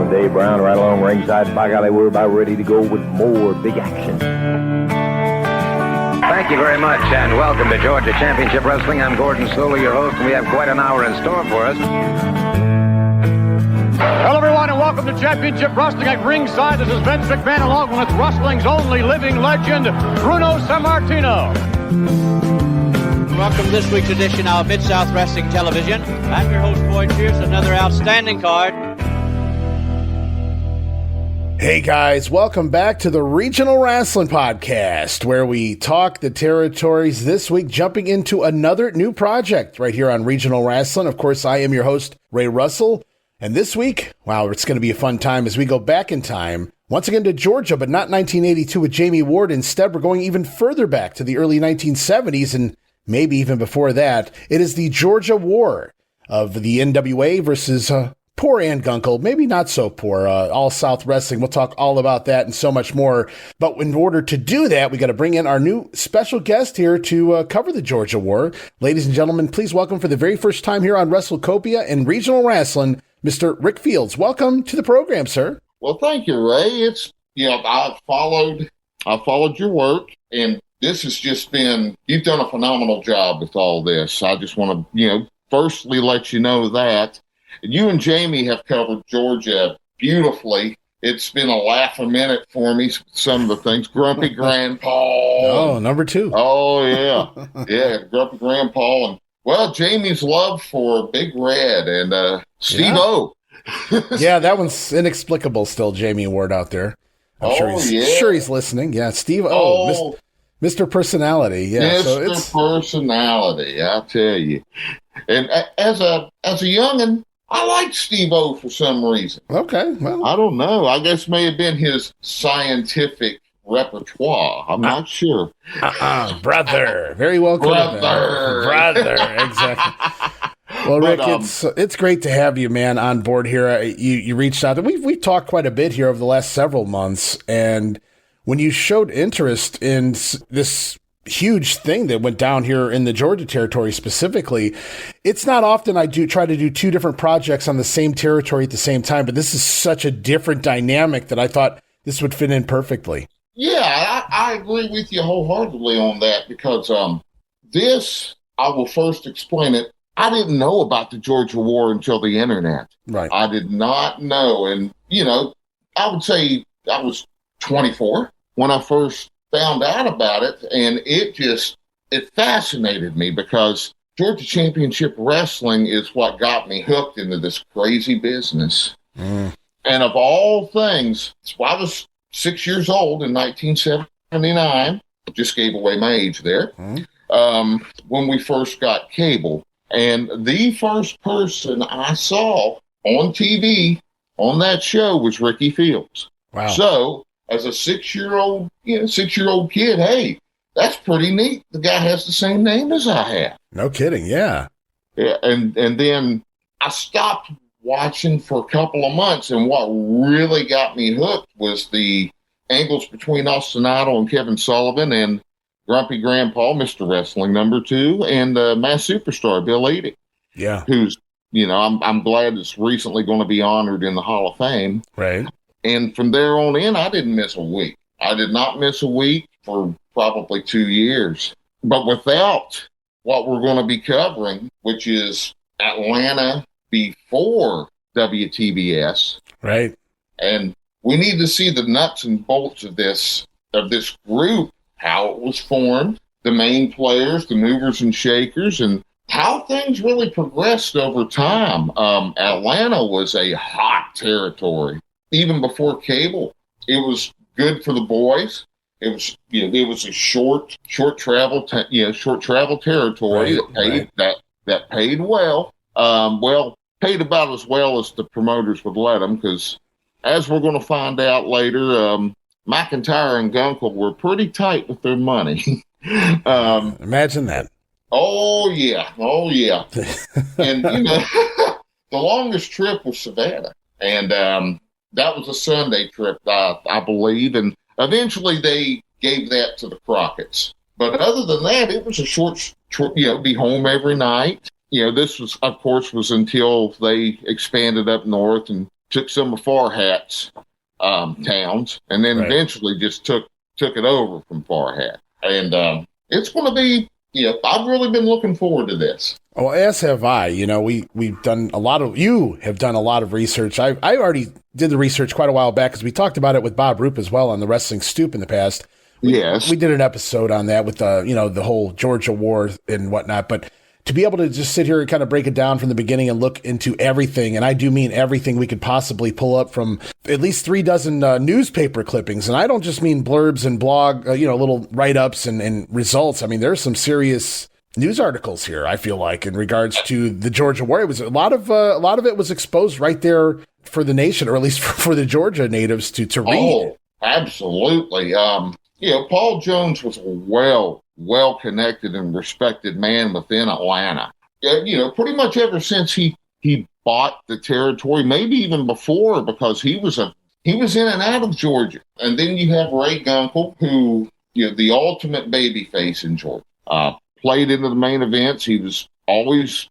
I'm Dave Brown, right along ringside. By golly, we're about ready to go with more big action. Thank you very much, and welcome to Georgia Championship Wrestling. I'm Gordon Slowly, your host, and we have quite an hour in store for us. Hello, everyone, and welcome to Championship Wrestling at ringside. This is Vince McMahon, along with wrestling's only living legend, Bruno Sammartino. Welcome to this week's edition of Mid-South Wrestling Television. I'm your host, Boyd Pierce, another outstanding card. Hey guys, welcome back to the Regional Rasslin podcast, where we talk the territories. This week, jumping into another new project right here on Regional Rasslin. Of course, I am your host, Ray Russell. And this week, wow, it's going to be a fun time as we go back in time, once again to Georgia, but not 1982 with Jamie Ward. Instead, we're going even further back to the early 1970s and maybe even before that. It is the Georgia War of the NWA versus poor Ann Gunkel, maybe not so poor, All South Wrestling. We'll talk all about that and so much more. But in order to do that, we got to bring in our new special guest here to cover the Georgia War. Ladies and gentlemen, please welcome for the very first time here on WrestleCopia and Regional Rasslin, Mr. Rick Fields. Welcome to the program, sir. Well, thank you, Ray. It's, I've followed your work, and this has just been, you've done a phenomenal job with all this. I just want to, firstly let you know that. You and Jamie have covered Georgia beautifully. It's been a laugh a minute for me, some of the things. Grumpy Grandpa. Oh, number two. Oh, yeah. Yeah, Grumpy Grandpa. And, well, Jamie's love for Big Red and Steve-O. Yeah, that one's inexplicable still, Jamie Ward out there. I'm sure he's listening. Yeah, Steve-O. Mr. Personality, yeah. Mr. Personality, I tell you. And as a youngin', I liked Steve-O for some reason. Okay, well. I don't know. I guess it may have been his scientific repertoire. I'm not sure. Brother. Very well. Brother, exactly. Well, Rick, it's great to have you, man, on board here. You reached out, and we've talked quite a bit here over the last several months, and when you showed interest in this huge thing that went down here in the Georgia territory specifically, it's not often I try to do two different projects on the same territory at the same time, but this is such a different dynamic that I thought this would fit in perfectly. Yeah, I agree with you wholeheartedly on that, because this, I will first explain it. I didn't know about the Georgia War until the internet. Right. I did not know. And, I would say I was 24 when I first found out about it. And it fascinated me, because Georgia Championship Wrestling is what got me hooked into this crazy business. And of all things, I was 6 years old in 1979. I just gave away my age there. When we first got cable. And the first person I saw on TV on that show was Ricky Fields. Wow. So, as a 6-year-old kid, hey, that's pretty neat. The guy has the same name as I have. No kidding, yeah. Yeah, and then I stopped watching for a couple of months, and what really got me hooked was the angles between Austin Idol and Kevin Sullivan and Grumpy Grandpa, Mr. Wrestling number 2, and Mass Superstar Bill Eadie. Yeah. Who's, I'm glad it's recently going to be honored in the Hall of Fame. Right. And from there on in, I didn't miss a week. I did not miss a week for probably 2 years. But without what we're going to be covering, which is Atlanta before WTBS. Right. And we need to see the nuts and bolts of this group, how it was formed, the main players, the movers and shakers, and how things really progressed over time. Atlanta was a hot territory. Even before cable, it was good for the boys. It was, it was a short travel territory that paid well. Paid about as well as the promoters would let them, because as we're going to find out later, McIntyre and Gunkel were pretty tight with their money. Imagine that. Oh yeah. And the longest trip was Savannah, and that was a Sunday trip, I believe, and eventually they gave that to the Crockett's. But other than that, it was a short trip, be home every night. This was, of course, until they expanded up north and took some of Farhat's towns, and then eventually just took it over from Farhat. And it's going to be, I've really been looking forward to this. Well, as have I. We've done you have done a lot of research. I already did the research quite a while back because we talked about it with Bob Roop as well on the Wrestling Stoop in the past. Yes. We did an episode on that with the whole Georgia War and whatnot, but to be able to just sit here and kind of break it down from the beginning and look into everything, and I do mean everything we could possibly pull up from at least 3 dozen newspaper clippings, and I don't just mean blurbs and blog, little write-ups and results. I mean, there's some serious news articles here, I feel like, in regards to the Georgia War. It was a lot of it was exposed right there for the nation, or at least for the Georgia natives to read. Oh, absolutely. Paul Jones was a well-connected and respected man within Atlanta. Pretty much ever since he bought the territory, maybe even before, because he was in and out of Georgia. And then you have Ray Gunkel, who, the ultimate babyface in Georgia, played into the main events. He was always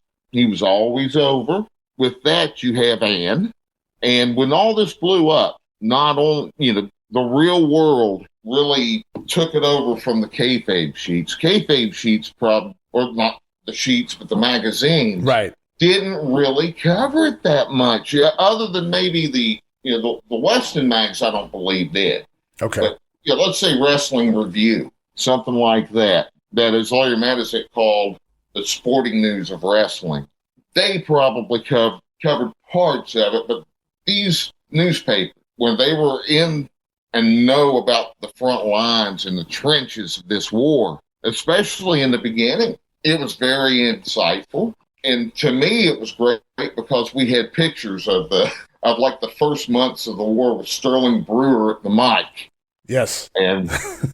over. With that, you have Ann. And when all this blew up, not only, the real world really took it over from the kayfabe sheets. Kayfabe sheets, or not the sheets, but the magazines, right, didn't really cover it that much. Other than maybe the Western mags, I don't believe did. Okay. But let's say Wrestling Review, something like that. That, as Larry Madison called, the sporting news of wrestling. They probably covered parts of it, but these newspapers, when they were in and know about the front lines and the trenches of this war, especially in the beginning, it was very insightful. And to me, it was great because we had pictures of the first months of the war with Sterling Brewer at the mic. Yes. And,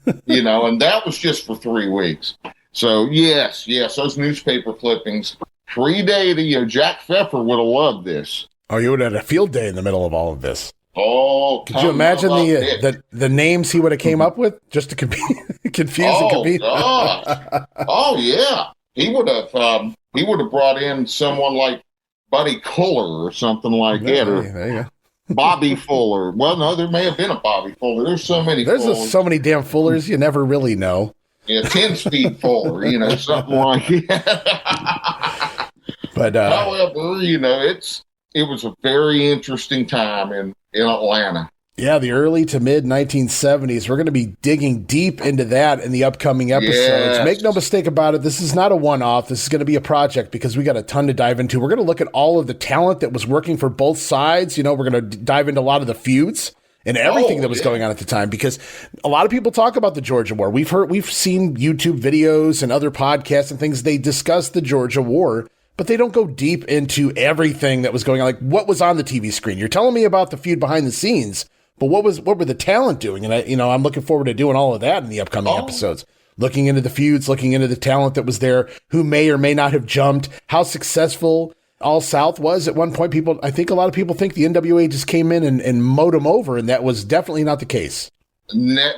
and that was just for 3 weeks. So, yes, those newspaper clippings predated, Jack Pfeffer would have loved this. Oh, you would have had a field day in the middle of all of this. Oh, could you imagine the names he would have came up with just to confuse and compete? Oh, yeah. He would have brought in someone like Buddy Fuller or something like that. Or there you go. Bobby Fuller. Well, no, there may have been a Bobby Fuller. There's so many Fullers. So many damn Fullers, you never really know. Yeah, 10-speed Fuller, something like that. But however, it was a very interesting time in Atlanta. Yeah, the early to mid 1970s. We're going to be digging deep into that in the upcoming episodes. Yes. Make no mistake about it, this is not a one-off. This is going to be a project because we got a ton to dive into. We're going to look at all of the talent that was working for both sides. We're going to dive into a lot of the feuds and everything that was going on at the time, because a lot of people talk about the Georgia War. We've seen YouTube videos and other podcasts and things. They discuss the Georgia War, but they don't go deep into everything that was going on. Like, what was on the TV screen? You're telling me about the feud behind the scenes, but what were the talent doing? And I'm looking forward to doing all of that in the upcoming episodes. Looking into the feuds, looking into the talent that was there, who may or may not have jumped, how successful All South was at one point. I think a lot of people think the NWA just came in and mowed them over, and that was definitely not the case.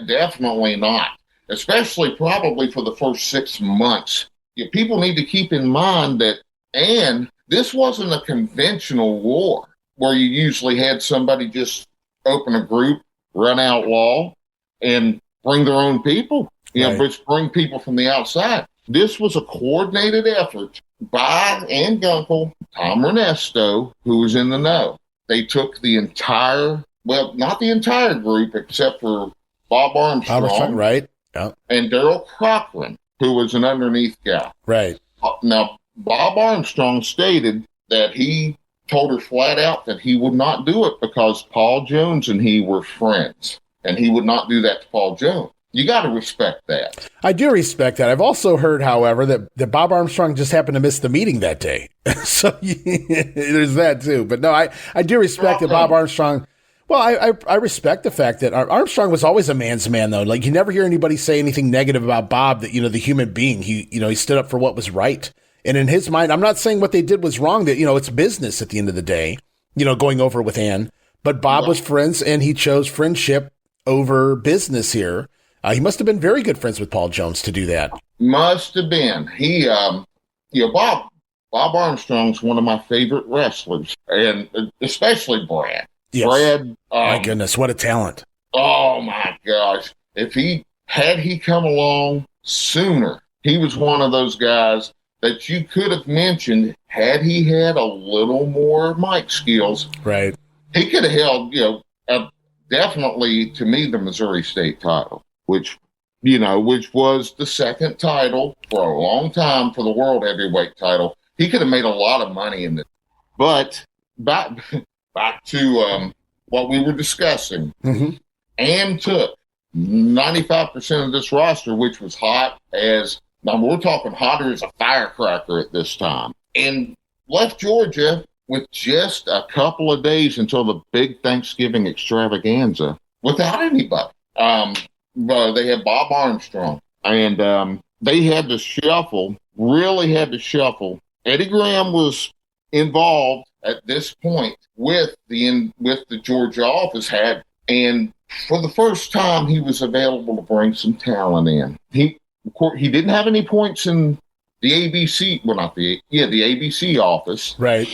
Definitely not. Especially probably for the first 6 months. People need to keep in mind that, and this wasn't a conventional war where you usually had somebody just open a group, run outlaw, and bring their own people. But bring people from the outside. This was a coordinated effort by Ann Gunkel, Tom Ernesto, who was in the know. They took the entire, not the entire group, except for Bob Armstrong, right? Yeah. And Daryl Cochran, who was an underneath guy. Right. Now, Bob Armstrong stated that he told her flat out that he would not do it because Paul Jones and he were friends, and he would not do that to Paul Jones. You got to respect that. I do respect that. I've also heard, however, that Bob Armstrong just happened to miss the meeting that day. So there's that too. But no, I do respect that Bob Armstrong. Well, I respect the fact that Armstrong was always a man's man, though. Like, you never hear anybody say anything negative about Bob, that, the human being, he stood up for what was right. And in his mind, I'm not saying what they did was wrong, that, it's business at the end of the day, going over with Ann. But Bob was friends, and he chose friendship over business here. He must have been very good friends with Paul Jones to do that. Must have been. He, Bob Armstrong's one of my favorite wrestlers, and especially Brad. Yes. Brad. My goodness, what a talent. Oh my gosh. Had he come along sooner, he was one of those guys that you could have mentioned had he had a little more mic skills. Right. He could have held, definitely to me the Missouri State title, which was the second title for a long time for the world heavyweight title. He could have made a lot of money in it. But back to what we were discussing, and took 95% of this roster, which was hot as, now we're talking hotter as a firecracker at this time, and left Georgia with just a couple of days until the big Thanksgiving extravaganza without anybody. They had Bob Armstrong, and they had to really had to shuffle. Eddie Graham was involved at this point with the Georgia office, and for the first time he was available to bring some talent in. He didn't have any points in the ABC, the ABC office. Right.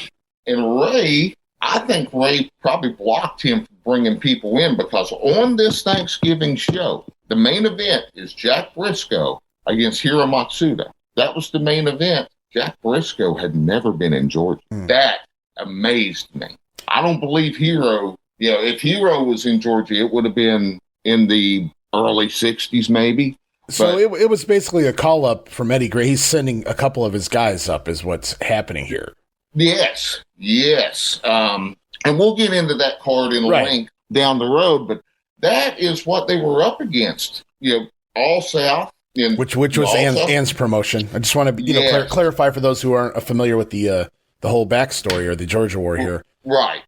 And I think Ray probably blocked him from bringing people in, because on this Thanksgiving show, the main event is Jack Briscoe against Hiro Matsuda. That was the main event. Jack Briscoe had never been in Georgia. That amazed me. I don't believe Hiro, if Hiro was in Georgia, it would have been in the early 60s maybe. So it was basically a call-up from Eddie Gray. He's sending a couple of his guys up is what's happening here. Yes. And we'll get into that card in a link down the road, but that is what they were up against. All South. Which was Ann's promotion. I just want to clarify for those who aren't familiar with the whole backstory or the Georgia War here. Right.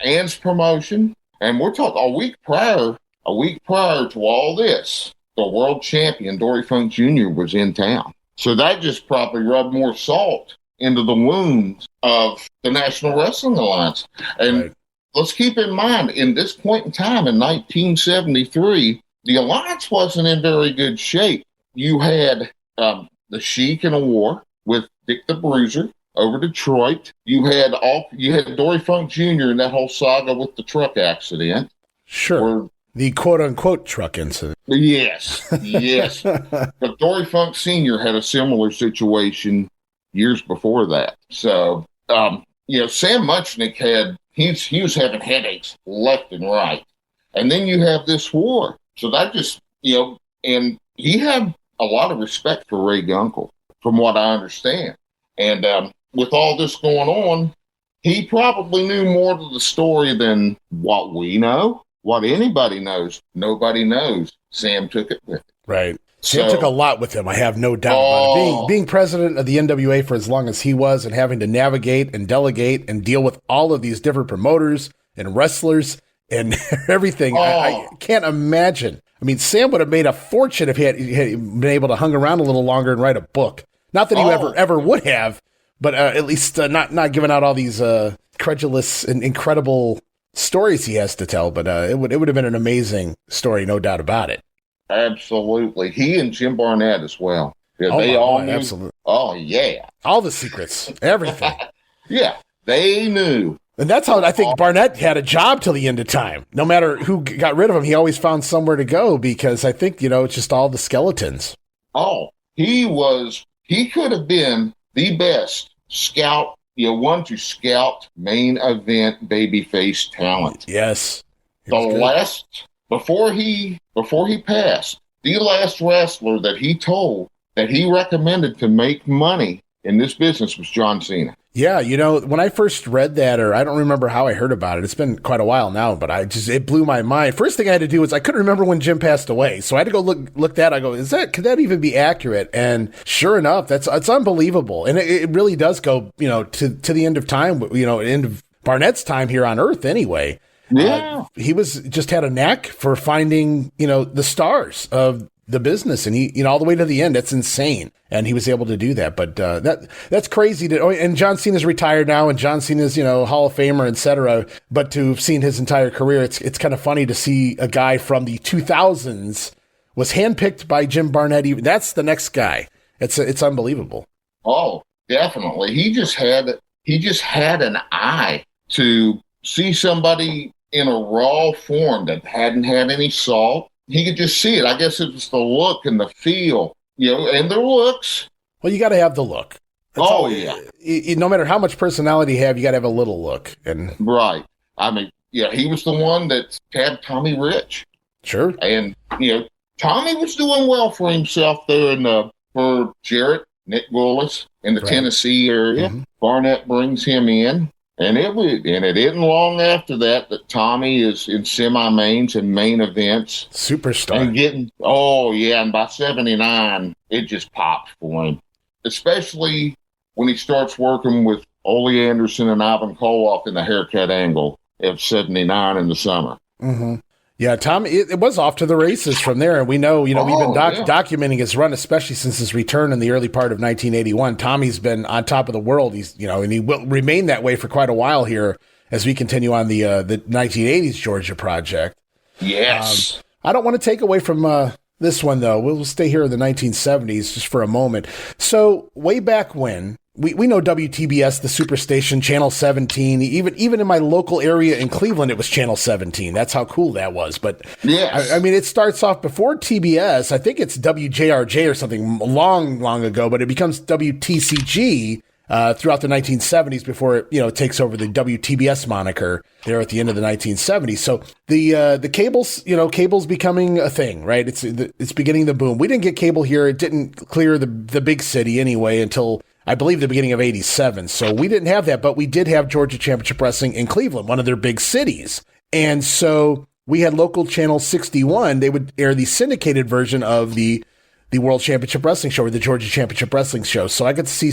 Ann's promotion, and we're talking a week prior to all this, the world champion Dory Funk Jr. was in town. So that just probably rubbed more salt into the wounds of the National Wrestling Alliance. And let's keep in mind, in this point in time in 1973, the Alliance wasn't in very good shape. You had the Sheik in a war with Dick the Bruiser over Detroit. You had Dory Funk Jr. in that whole saga with the truck accident. Sure. The quote-unquote truck incident. Yes. But Dory Funk Sr. had a similar situation years before that. So, Sam Muchnick he was having headaches left and right. And then you have this war. So that just, and he had a lot of respect for Ray Gunkel, from what I understand. And with all this going on, he probably knew more to the story than what we know, what anybody knows. Nobody knows. Sam took it with him. Right. Sam took a lot with him, I have no doubt about it. Being president of the NWA for as long as he was, and having to navigate and delegate and deal with all of these different promoters and wrestlers and everything. I can't imagine. I mean, Sam would have made a fortune if he had been able to hang around a little longer and write a book. Not that he ever would have, but at least not giving out all these credulous and incredible stories he has to tell. But it would have been an amazing story, no doubt about it. Absolutely. He and Jim Barnett as well. Yeah, they all knew. Absolutely. Oh, yeah. All the secrets, everything. Yeah, they knew. And that's how I think Barnett had a job till the end of time. No matter who got rid of him, he always found somewhere to go, because I think, it's just all the skeletons. Oh, he could have been the best scout, one to scout main event babyface talent. Yes. Before he passed, the last wrestler that he told that he recommended to make money in this business was John Cena. Yeah, when I first read that, or I don't remember how I heard about it. It's been quite a while now, but it blew my mind. First thing I had to do was I couldn't remember when Jim passed away, so I had to go look that. I go, could that even be accurate? And sure enough, it's unbelievable, and it really does go, to the end of time, end of Barnett's time here on Earth, anyway. Yeah, he just had a knack for finding, the stars of the business, and he, all the way to the end. That's insane. And he was able to do that. But that's crazy. And John Cena's retired now, and John Cena's, Hall of Famer, etc. But to have seen his entire career, it's kind of funny to see a guy from the 2000s was handpicked by Jim Barnett. That's the next guy. It's unbelievable. Oh, definitely. He just had an eye to see somebody in a raw form that hadn't had any salt. He could just see it. I guess it was the look and the feel, and their looks. Well, you got to have the look. Yeah. No matter how much personality you have, you got to have a little look. And right. I mean, he was the one that had Tommy Rich. Sure. And, Tommy was doing well for himself there for Jarrett, Nick Willis in the Tennessee area. Mm-hmm. Barnett brings him in. And it isn't long after that Tommy is in semi-mains and main events. Superstar. And by 79, it just popped for him. Especially when he starts working with Ole Anderson and Ivan Koloff in the haircut angle of 79 in the summer. Mm-hmm. Yeah, Tom, it was off to the races from there. And we know, we've been documenting his run, especially since his return in the early part of 1981. Tommy's been on top of the world. He's, and he will remain that way for quite a while here as we continue on the 1980s Georgia project. Yes. I don't want to take away from this one, though. We'll stay here in the 1970s just for a moment. So way back when, we know WTBS, the Superstation, Channel 17. Even in my local area in Cleveland, it was Channel 17. That's how cool that was. But yes. I mean, it starts off before TBS. I think it's WJRJ or something long ago, but it becomes WTCG throughout the 1970s before it takes over the WTBS moniker there at the end of the 1970s. So the cable's becoming a thing, right? It's beginning to boom. We didn't get cable here. It didn't clear the big city anyway until I believe the beginning of 87. So we didn't have that, but we did have Georgia Championship Wrestling in Cleveland, one of their big cities. And so we had local channel 61. They would air the syndicated version of the World Championship Wrestling show or the Georgia Championship Wrestling show. So I got to see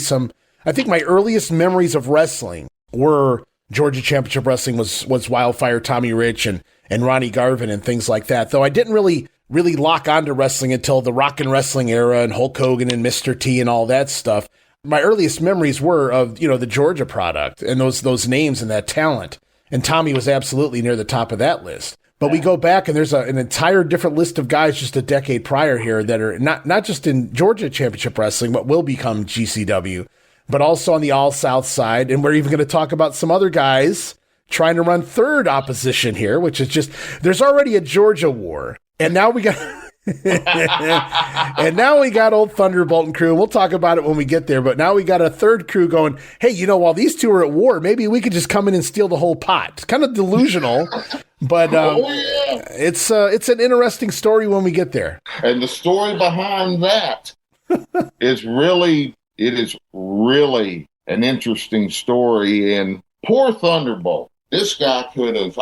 I think my earliest memories of wrestling were Georgia Championship Wrestling was Wildfire, Tommy Rich, and Ronnie Garvin and things like that. Though I didn't really lock onto wrestling until the Rock and Wrestling era and Hulk Hogan and Mr. T and all that stuff. My earliest memories were of, the Georgia product and those names and that talent. And Tommy was absolutely near the top of that list. But we go back and there's an entire different list of guys just a decade prior here that are not just in Georgia Championship Wrestling, but will become GCW, but also on the All South side. And we're even going to talk about some other guys trying to run third opposition here, which is just, there's already a Georgia war. And now we got... and now we got old Thunderbolt and crew. We'll talk about it when we get there. But now we got a third crew going, hey, while these two are at war, maybe we could just come in and steal the whole pot. It's kind of delusional, but it's an interesting story when we get there. And the story behind that is really an interesting story. And poor Thunderbolt, this guy could have,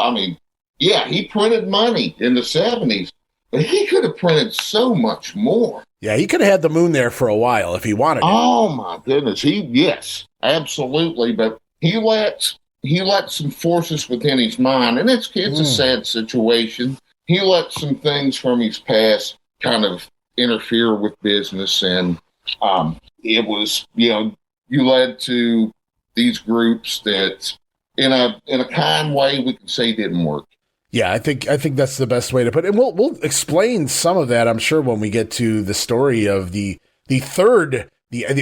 he printed money in the 70s. But he could have printed so much more. Yeah, he could have had the moon there for a while if he wanted to. Oh, my goodness. Yes, absolutely. But he let some forces within his mind, and it's a sad situation. He let some things from his past kind of interfere with business, and it was, you led to these groups that, in a kind way, we can say didn't work. Yeah, I think that's the best way to put it. And we'll explain some of that, I'm sure, when we get to the story of the third,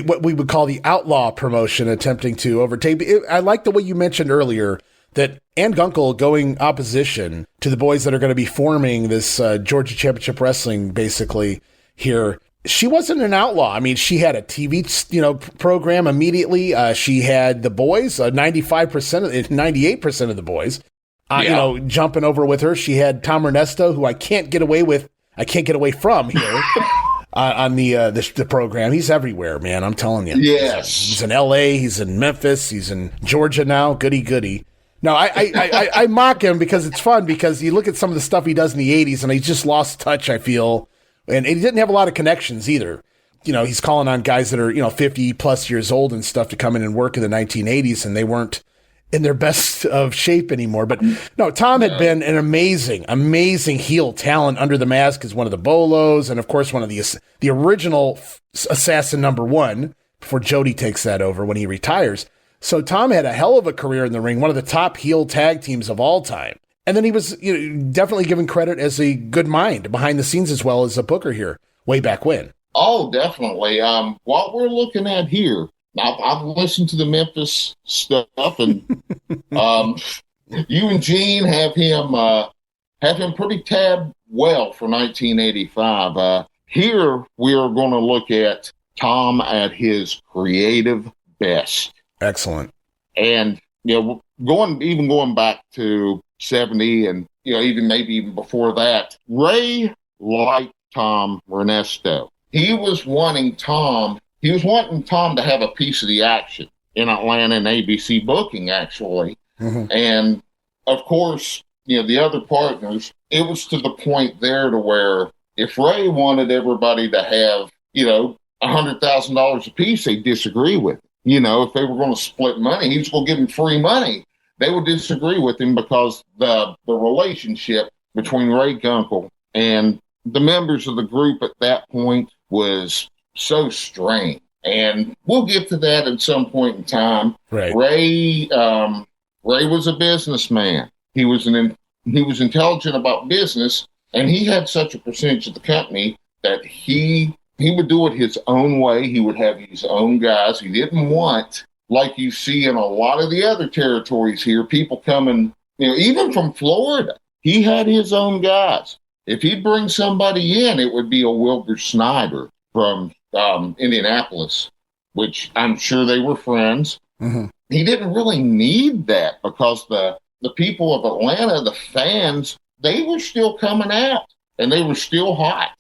what we would call the outlaw promotion attempting to overtake. I like the way you mentioned earlier that Ann Gunkel going opposition to the boys that are going to be forming this Georgia Championship Wrestling basically here. She wasn't an outlaw. I mean, she had a TV, program immediately. She had the boys, 98% of the boys. Jumping over with her. She had Tom Ernesto, who I can't get away from here on the program. He's everywhere, man. I'm telling you. Yes. He's in LA. He's in Memphis. He's in Georgia now. Goody. No, I mock him because it's fun because you look at some of the stuff he does in the 80s and he's just lost touch, I feel. And he didn't have a lot of connections either. He's calling on guys that are, 50 plus years old and stuff to come in and work in the 1980s, and they weren't in their best of shape anymore. But no, Tom had been an amazing heel talent under the mask as one of the Bolos, and of course one of the original Assassin #1 before Jody takes that over when he retires. So Tom had a hell of a career in the ring, one of the top heel tag teams of all time. And then he was definitely given credit as a good mind behind the scenes as well as a booker here way back when. Oh, definitely. What we're looking at here, I've listened to the Memphis stuff, and You and Gene have him pretty tabbed well for 1985. Here we are going to look at Tom at his creative best. Excellent. And going back to 70 and even before that, Ray liked Tom Ernesto. He was wanting Tom to have a piece of the action in Atlanta and ABC booking, actually. Mm-hmm. And of course, the other partners, it was to the point there to where if Ray wanted everybody to have, $100,000 apiece, they disagree with it. If they were going to split money, he was going to give them free money. They would disagree with him because the relationship between Ray Gunkel and the members of the group at that point was so strained. And we'll get to that at some point in time. Right. Ray was a businessman. He was intelligent about business, and he had such a percentage of the company that he would do it his own way. He would have his own guys. He didn't want, like you see in a lot of the other territories here, people coming, even from Florida. He had his own guys. If he'd bring somebody in, it would be a Wilbur Snyder from Indianapolis, which I'm sure they were friends. Mm-hmm. He didn't really need that because the people of Atlanta, the fans, they were still coming out and they were still hot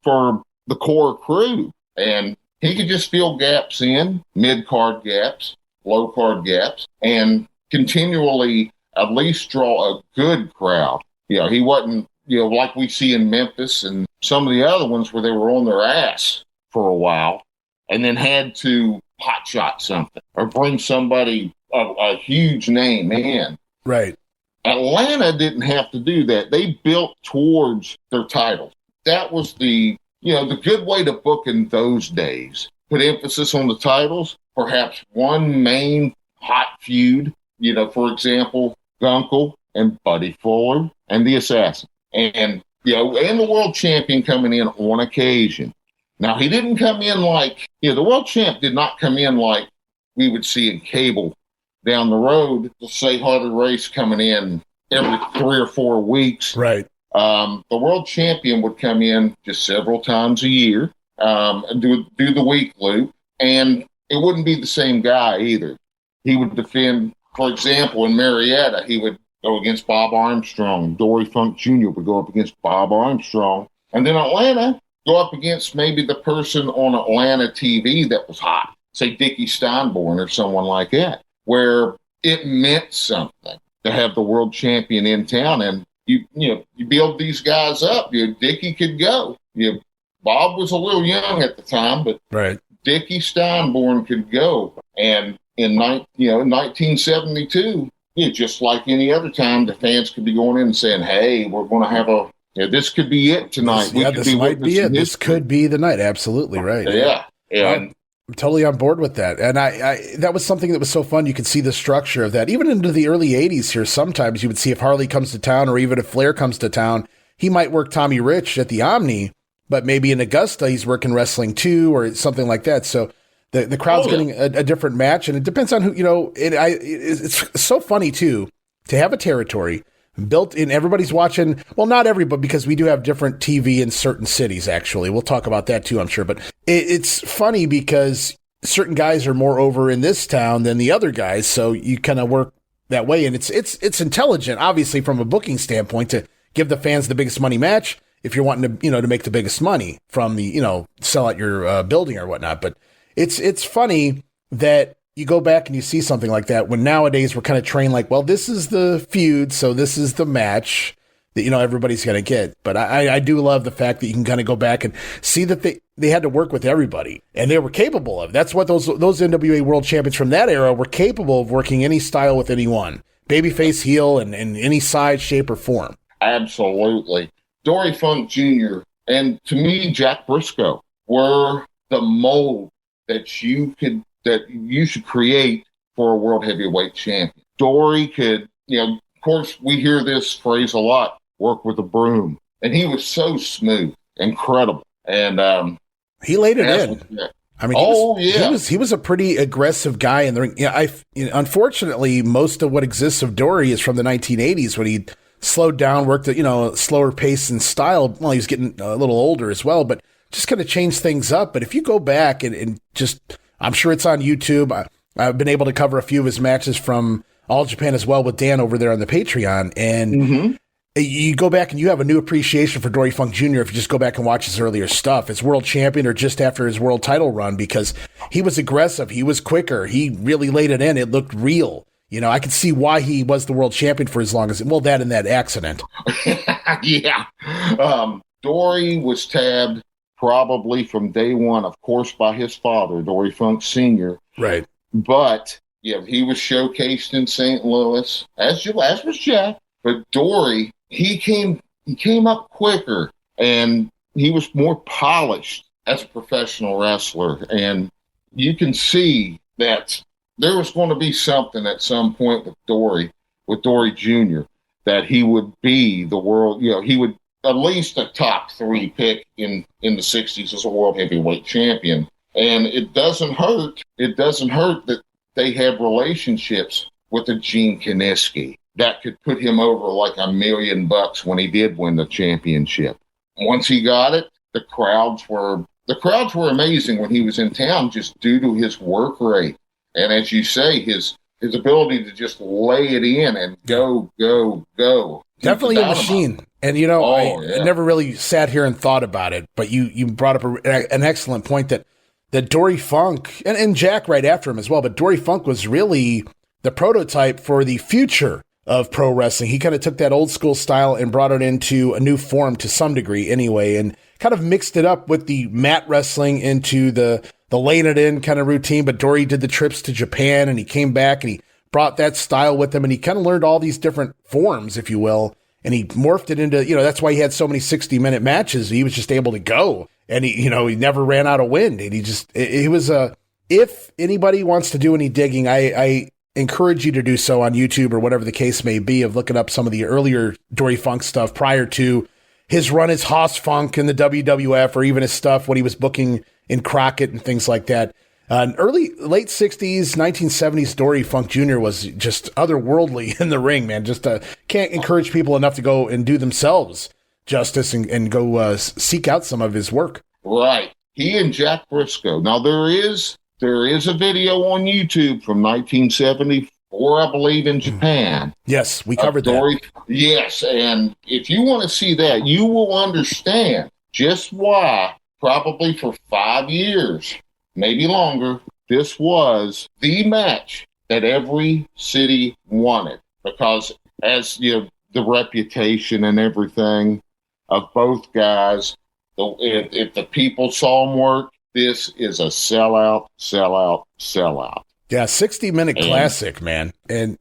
for the core crew. And he could just fill gaps in, mid-card gaps, low-card gaps, and continually at least draw a good crowd. He wasn't, like we see in Memphis and some of the other ones where they were on their ass for a while and then had to hotshot something or bring somebody, a huge name in. Right. Atlanta didn't have to do that. They built towards their titles. That was the good way to book in those days. Put emphasis on the titles, perhaps one main hot feud, for example, Gunkel and Buddy Fuller and the Assassin. And, and the world champion coming in on occasion. Now, he didn't come in like, the world champ did not come in like we would see in cable down the road, the Say Harder race coming in every 3 or 4 weeks. Right. The world champion would come in just several times a year, and do the week loop, and it wouldn't be the same guy either. He would defend, for example, in Marietta, he would go against Bob Armstrong. Dory Funk Jr. would go up against Bob Armstrong. And then Atlanta, go up against maybe the person on Atlanta TV that was hot, say Dickie Steinborn or someone like that, where it meant something to have the world champion in town. And you build these guys up. Dickie could go. Bob was a little young at the time, but right. Dickie Steinborn could go. And in 1972, just like any other time, the fans could be going in and saying, "Hey, we're going to have this could be it tonight. This might be it. This could be the night." Absolutely right. Yeah. I'm totally on board with that. And I that was something that was so fun. You could see the structure of that. Even into the early 80s here, sometimes you would see if Harley comes to town or even if Flair comes to town, he might work Tommy Rich at the Omni, but maybe in Augusta he's working Wrestling 2 or something like that. So the crowd's getting a different match, and it depends on who, it's so funny, too, to have a territory built in. Everybody's watching. Well, not everybody, because we do have different TV in certain cities, actually. We'll talk about that, too, I'm sure. But it's funny because certain guys are more over in this town than the other guys, so you kind of work that way. And it's intelligent, obviously, from a booking standpoint, to give the fans the biggest money match if you're wanting to, to make the biggest money from the, sell out your building or whatnot. But it's funny that you go back and you see something like that when nowadays we're kind of trained like, well, this is the feud, so this is the match that, everybody's going to get. But I do love the fact that you can kind of go back and see that they had to work with everybody, and they were capable of. That's what those NWA world champions from that era were capable of, working any style with anyone, babyface, heel, and any size, shape, or form. Absolutely. Dory Funk Jr. and, to me, Jack Briscoe were the mold that you should create for a world heavyweight champion. Dory could, of course, we hear this phrase a lot, work with a broom. And he was so smooth, incredible. And he laid it in. I mean, he was a pretty aggressive guy in the ring. Unfortunately, most of what exists of Dory is from the 1980s when he slowed down, worked at, slower pace and style. Well, he was getting a little older as well, but just kind of changed things up. But if you go back and just, I'm sure it's on YouTube. I've been able to cover a few of his matches from All Japan as well with Dan over there on the Patreon. And you go back and you have a new appreciation for Dory Funk Jr. if you just go back and watch his earlier stuff as world champion or just after his world title run, because he was aggressive. He was quicker. He really laid it in. It looked real. I could see why he was the world champion for as long as, that and that accident. Yeah. Dory was tabbed probably from day one, of course, by his father, Dory Funk Sr. Right. But, he was showcased in St. Louis, as was Jack. But Dory, he came up quicker, and he was more polished as a professional wrestler. And you can see that there was going to be something at some point with Dory Jr., that he would be the world, he would at least a top 3 pick in the 60s as a world heavyweight champion. And it doesn't hurt that they have relationships with a Gene Kiniski that could put him over like $1 million when he did win the championship. Once he got it, the crowds were amazing when he was in town, just due to his work rate. And as you say, his ability to just lay it in and go. Definitely a machine. And, I never really sat here and thought about it, but you brought up an excellent point that Dory Funk, and Jack right after him as well, but Dory Funk was really the prototype for the future of pro wrestling. He kind of took that old school style and brought it into a new form to some degree anyway, and kind of mixed it up with the mat wrestling into the laying it in kind of routine. But Dory did the trips to Japan, and he came back and he brought that style with him, and he kind of learned all these different forms, if you will, and he morphed it into, that's why he had so many 60-minute matches. He was just able to go, and he never ran out of wind. And he was if anybody wants to do any digging, I encourage you to do so on YouTube or whatever the case may be, of looking up some of the earlier Dory Funk stuff prior to his run as Hoss Funk in the WWF, or even his stuff when he was booking in Crockett and things like that. Late 60s, 1970s, Dory Funk Jr. was just otherworldly in the ring, man. Just can't encourage people enough to go and do themselves justice and go seek out some of his work. Right. He and Jack Briscoe. Now, there is a video on YouTube from 1974, I believe, in Japan. Yes, we covered that. Yes, and if you want to see that, you will understand just why, probably for 5 years, maybe longer, this was the match that every city wanted. Because as the reputation and everything of both guys, if the people saw them work, this is a sellout. Yeah, 60-minute classic, man. And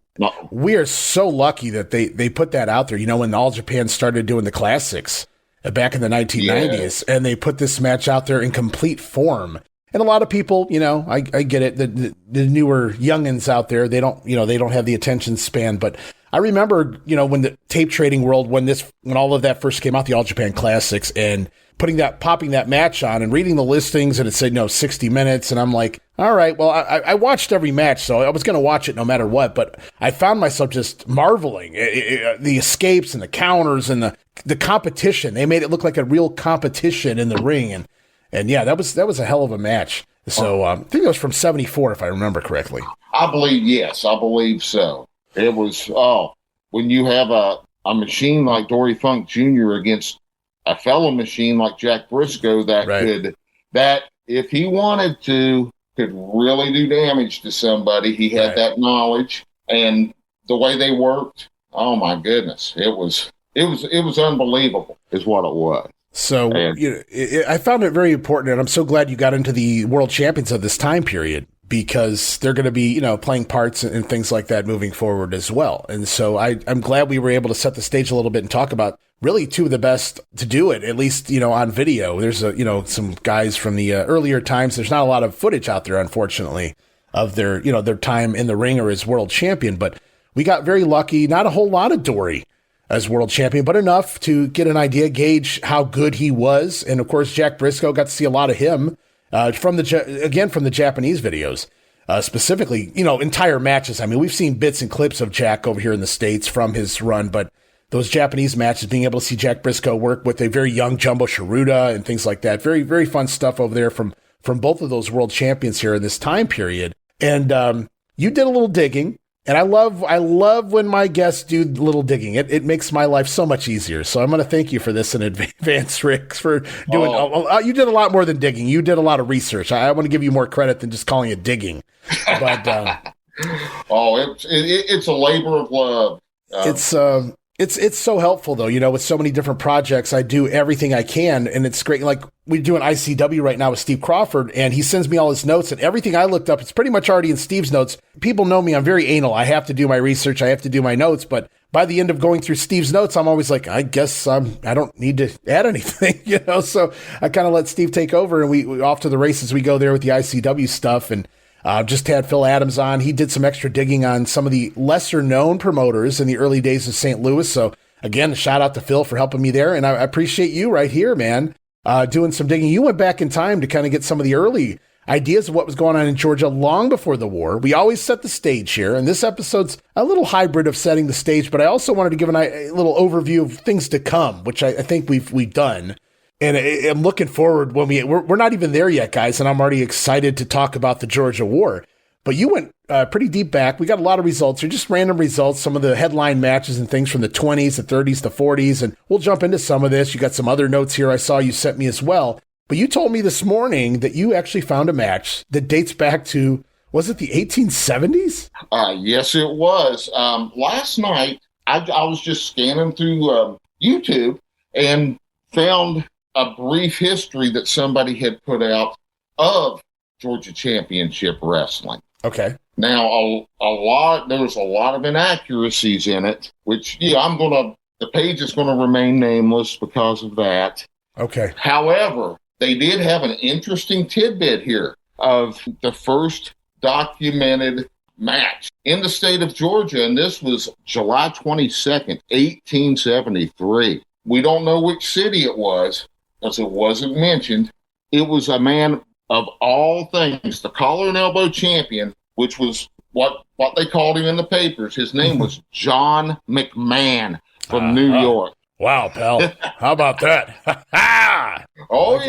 we are so lucky that they put that out there. When All Japan started doing the classics back in the 1990s, and they put this match out there in complete form. And a lot of people, I get it. The newer youngins out there, they don't have the attention span. But I remember, when the tape trading world, when all of that first came out, the All Japan Classics, and popping that match on and reading the listings, and it said, 60 minutes. And I'm like, all right, well, I watched every match, so I was going to watch it no matter what. But I found myself just marveling the escapes and the counters and the competition. They made it look like a real competition in the ring. And yeah, that was a hell of a match. So I think it was from 74, if I remember correctly. I believe so. It was, when you have a machine like Dory Funk Jr. against a fellow machine like Jack Briscoe that if he wanted to, could really do damage to somebody. He had that knowledge, and the way they worked, oh my goodness, it was unbelievable is what it was. So I found it very important, and I'm so glad you got into the world champions of this time period, because they're going to be, playing parts and things like that moving forward as well. And so I'm glad we were able to set the stage a little bit and talk about really two of the best to do it, at least, on video. There's some guys from the earlier times. There's not a lot of footage out there, unfortunately, of their time in the ring or as world champion, but we got very lucky. Not a whole lot of Dory as world champion, but enough to get an idea, gauge how good he was. And of course, Jack Briscoe, got to see a lot of him from the Japanese videos. Specifically, entire matches. I mean, we've seen bits and clips of Jack over here in the States from his run, but those Japanese matches, being able to see Jack Briscoe work with a very young Jumbo Shiruda and things like that. Very, very fun stuff over there from both of those world champions here in this time period. And you did a little digging, and I love when my guests do little digging. It makes my life so much easier. So I'm going to thank you for this in advance, Rick, for doing. You did a lot more than digging. You did a lot of research. I want to give you more credit than just calling it digging. But it's a labor of love. It's so helpful though, with so many different projects. I do everything I can, and it's great. Like we do an ICW right now with Steve Crawford, and he sends me all his notes, and everything I looked up, it's pretty much already in Steve's notes. People know me. I'm very anal. I have to do my research. I have to do my notes, but by the end of going through Steve's notes, I'm always like, I guess I don't need to add anything, so I kind of let Steve take over, and we off to the races we go there with the ICW stuff. And just had Phil Adams on. He did some extra digging on some of the lesser known promoters in the early days of St. Louis. So again, shout out to Phil for helping me there. And I appreciate you right here, man, doing some digging. You went back in time to kind of get some of the early ideas of what was going on in Georgia long before the war. We always set the stage here. And this episode's a little hybrid of setting the stage, but I also wanted to give a little overview of things to come, which I think we've done. And I'm looking forward when we're not even there yet, guys, and I'm already excited to talk about the Georgia War. But you went pretty deep back. We got a lot of results. They're just random results, some of the headline matches and things from the 20s, the 30s, the 40s, and we'll jump into some of this. You got some other notes here I saw you sent me as well. But you told me this morning that you actually found a match that dates back to, was it the 1870s? Yes, it was. Last night, I was just scanning through YouTube and found a brief history that somebody had put out of Georgia Championship Wrestling. Okay. Now, there was a lot of inaccuracies in it, which, the page is going to remain nameless because of that. Okay. However, they did have an interesting tidbit here of the first documented match in the state of Georgia, and this was July 22nd, 1873. We don't know which city it was, because it wasn't mentioned. It was a man of all things, the collar and elbow champion, which was what they called him in the papers. His name was John McMahon from New York. Wow, pal. How about that? Oh,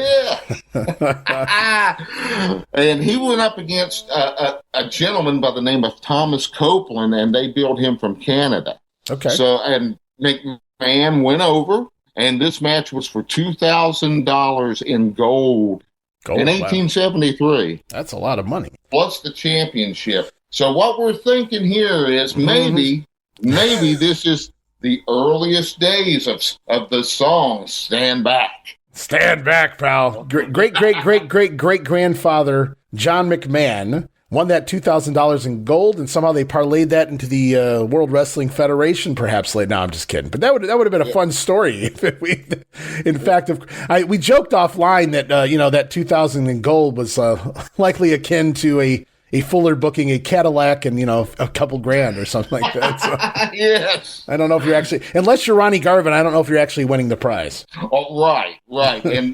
yeah. And he went up against a gentleman by the name of Thomas Copeland, and they billed him from Canada. Okay. So, and McMahon went over, and this match was for $2,000 in gold in 1873. That's a lot of money. Plus the championship. So what we're thinking here is maybe this is the earliest days of the song Stand Back. Stand back, pal. Great grandfather John McMahon won that $2,000 in gold, and somehow they parlayed that into the World Wrestling Federation, perhaps late. No, I'm just kidding. But that would have been a fun story. In fact, we joked offline that that $2,000 in gold was likely akin to a Fuller booking a Cadillac and a couple grand or something like that. So, yes. I don't know if you're actually, unless you're Ronnie Garvin, I don't know if you're actually winning the prize. Oh, right. And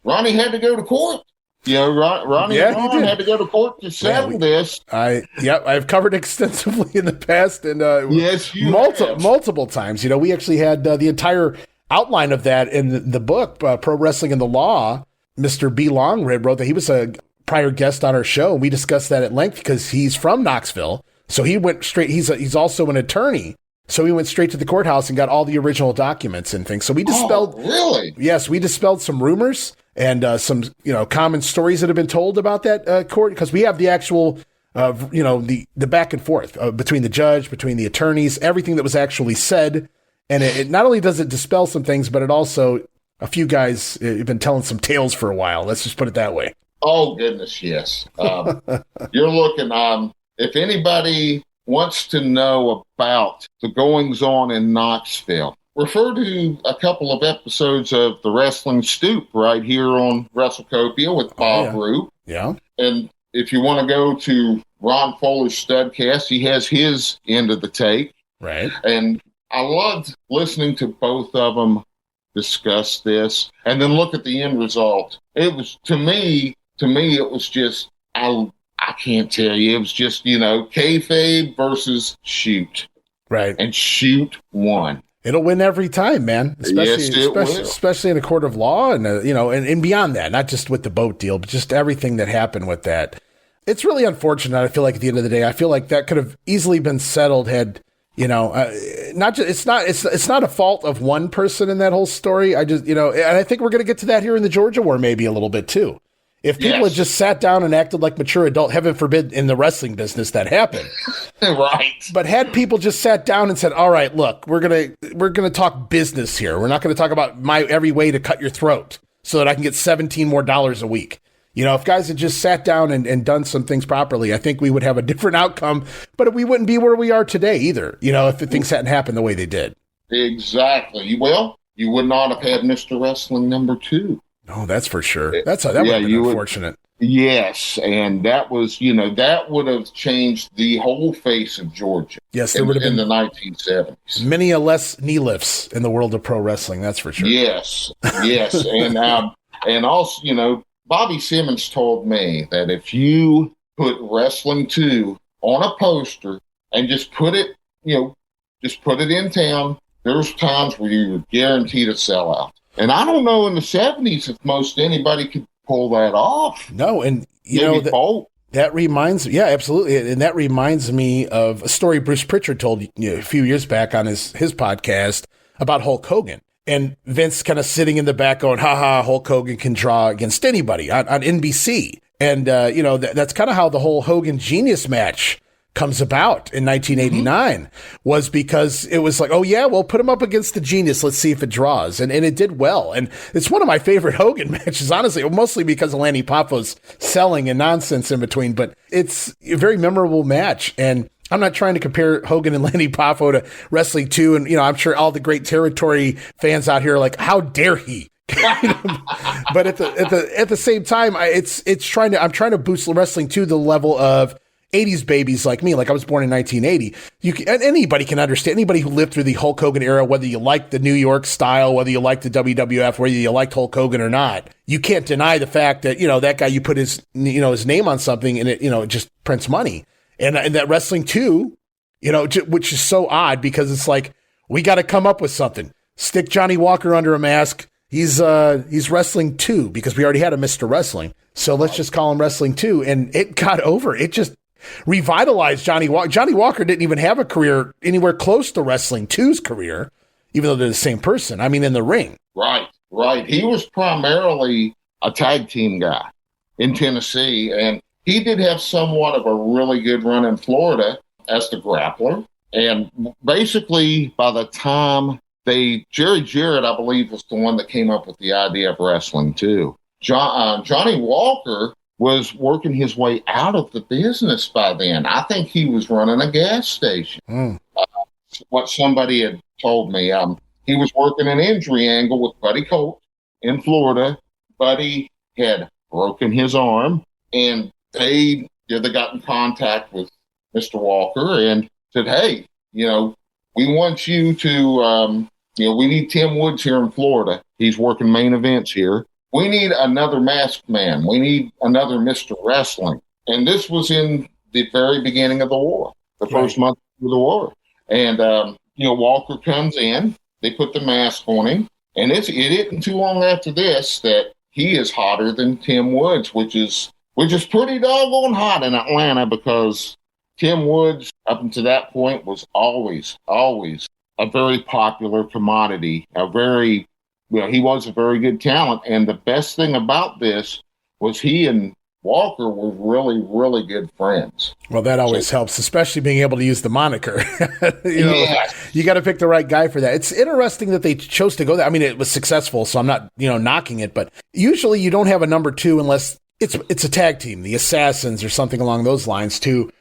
Ronnie had to go to court. Ronnie and Ron had to go to court to settle this. I've covered extensively in the past, and yes, multiple times. We actually had the entire outline of that in the book, Pro Wrestling and the Law. Mr. B. Longrib wrote that. He was a prior guest on our show, and we discussed that at length because he's from Knoxville. So he went straight. He's also an attorney. So he went straight to the courthouse and got all the original documents and things. So we dispelled. Oh, really? Yes, we dispelled some rumors and some common stories that have been told about that court, because we have the actual the back and forth between the judge, between the attorneys, everything that was actually said. And it not only does it dispel some things, but it also, a few guys have been telling some tales for a while. Let's just put it that way. Oh, goodness, yes. You're looking, if anybody wants to know about the goings-on in Knoxville, refer to a couple of episodes of The Wrestling Stoop right here on WrestleCopia with Bob Roop. Yeah. And if you want to go to Ron Fuller's Studcast, he has his end of the tape. Right. And I loved listening to both of them discuss this and then look at the end result. It was, to me, to me, it was just, I can't tell you. It was just, kayfabe versus shoot. Right. And shoot won. It'll win every time, man. Especially in a court of law and, and beyond that, not just with the boat deal, but just everything that happened with that. It's really unfortunate. I feel like at the end of the day, I feel like that could have easily been settled had, it's not a fault of one person in that whole story. And I think we're going to get to that here in the Georgia War, maybe a little bit too. If people had just sat down and acted like mature adult, heaven forbid in the wrestling business that happened. Right. But had people just sat down and said, all right, look, we're gonna talk business here. We're not gonna talk about my every way to cut your throat so that I can get $17 more a week. If guys had just sat down and done some things properly, I think we would have a different outcome, but we wouldn't be where we are today either, if things hadn't happened the way they did. Exactly. Well, you would not have had Mr. Wrestling number 2. Oh, that's for sure. That would have been unfortunate. Yes, and that was, that would have changed the whole face of Georgia. Yes, there would have been in the 1970s. Many a less knee lifts in the world of pro wrestling, that's for sure. Yes, and also, Bobby Simmons told me that if you put Wrestling 2 on a poster and just put it in town, there's times where you're guaranteed a sellout. And I don't know in the 70s if most anybody could pull that off. No, and that reminds me, yeah, absolutely. And that reminds me of a story Bruce Pritchard told a few years back on his podcast about Hulk Hogan. And Vince kind of sitting in the back going, Hulk Hogan can draw against anybody on NBC. And, that's kind of how the whole Hogan Genius match comes about in 1989 was because it was like, oh yeah, well, put him up against the Genius. Let's see if it draws. And it did well. And it's one of my favorite Hogan matches, honestly, mostly because of Lanny Poffo's selling and nonsense in between, but it's a very memorable match. And I'm not trying to compare Hogan and Lanny Poffo to Wrestling 2. And, I'm sure all the great territory fans out here are like, how dare he? But at the same time, I'm trying to boost Wrestling 2 to the level of 80s babies like me. Like I was born in 1980. Anybody can understand, anybody who lived through the Hulk Hogan era, whether you like the New York style, whether you like the WWF, whether you liked Hulk Hogan or not, you can't deny the fact that, that guy, you put his name on something and it just prints money. And that Wrestling 2, which is so odd because it's like, we got to come up with something. Stick Johnny Walker under a mask. He's Wrestling 2 because we already had a Mr. Wrestling. So let's just call him Wrestling 2. And it got over. It just revitalized Johnny Walker. Johnny Walker didn't even have a career anywhere close to Wrestling 2's career, even though they're the same person. I mean, in the ring. Right. He was primarily a tag team guy in Tennessee, and he did have somewhat of a really good run in Florida as the grappler. And basically, by the time Jerry Jarrett, I believe, was the one that came up with the idea of Wrestling 2. Johnny Walker was working his way out of the business by then. I think he was running a gas station. What somebody had told me. He was working an injury angle with Buddy Colt in Florida. Buddy had broken his arm, and they got in contact with Mr. Walker and said, hey, we want you to, we need Tim Woods here in Florida. He's working main events here. We need another masked man. We need another Mr. Wrestling. And this was in the very beginning of the war, the first month of the war. And, Walker comes in, they put the mask on him, and it isn't too long after this that he is hotter than Tim Woods, which is pretty doggone hot in Atlanta because Tim Woods, up until that point, was always a very popular commodity, he was a very good talent. And the best thing about this was he and Walker were really, really good friends. Well, that always helps, especially being able to use the moniker. You got to pick the right guy for that. It's interesting that they chose to go there. I mean, it was successful, so I'm not, knocking it, but usually you don't have a number 2 unless it's a tag team, the Assassins or something along those lines, to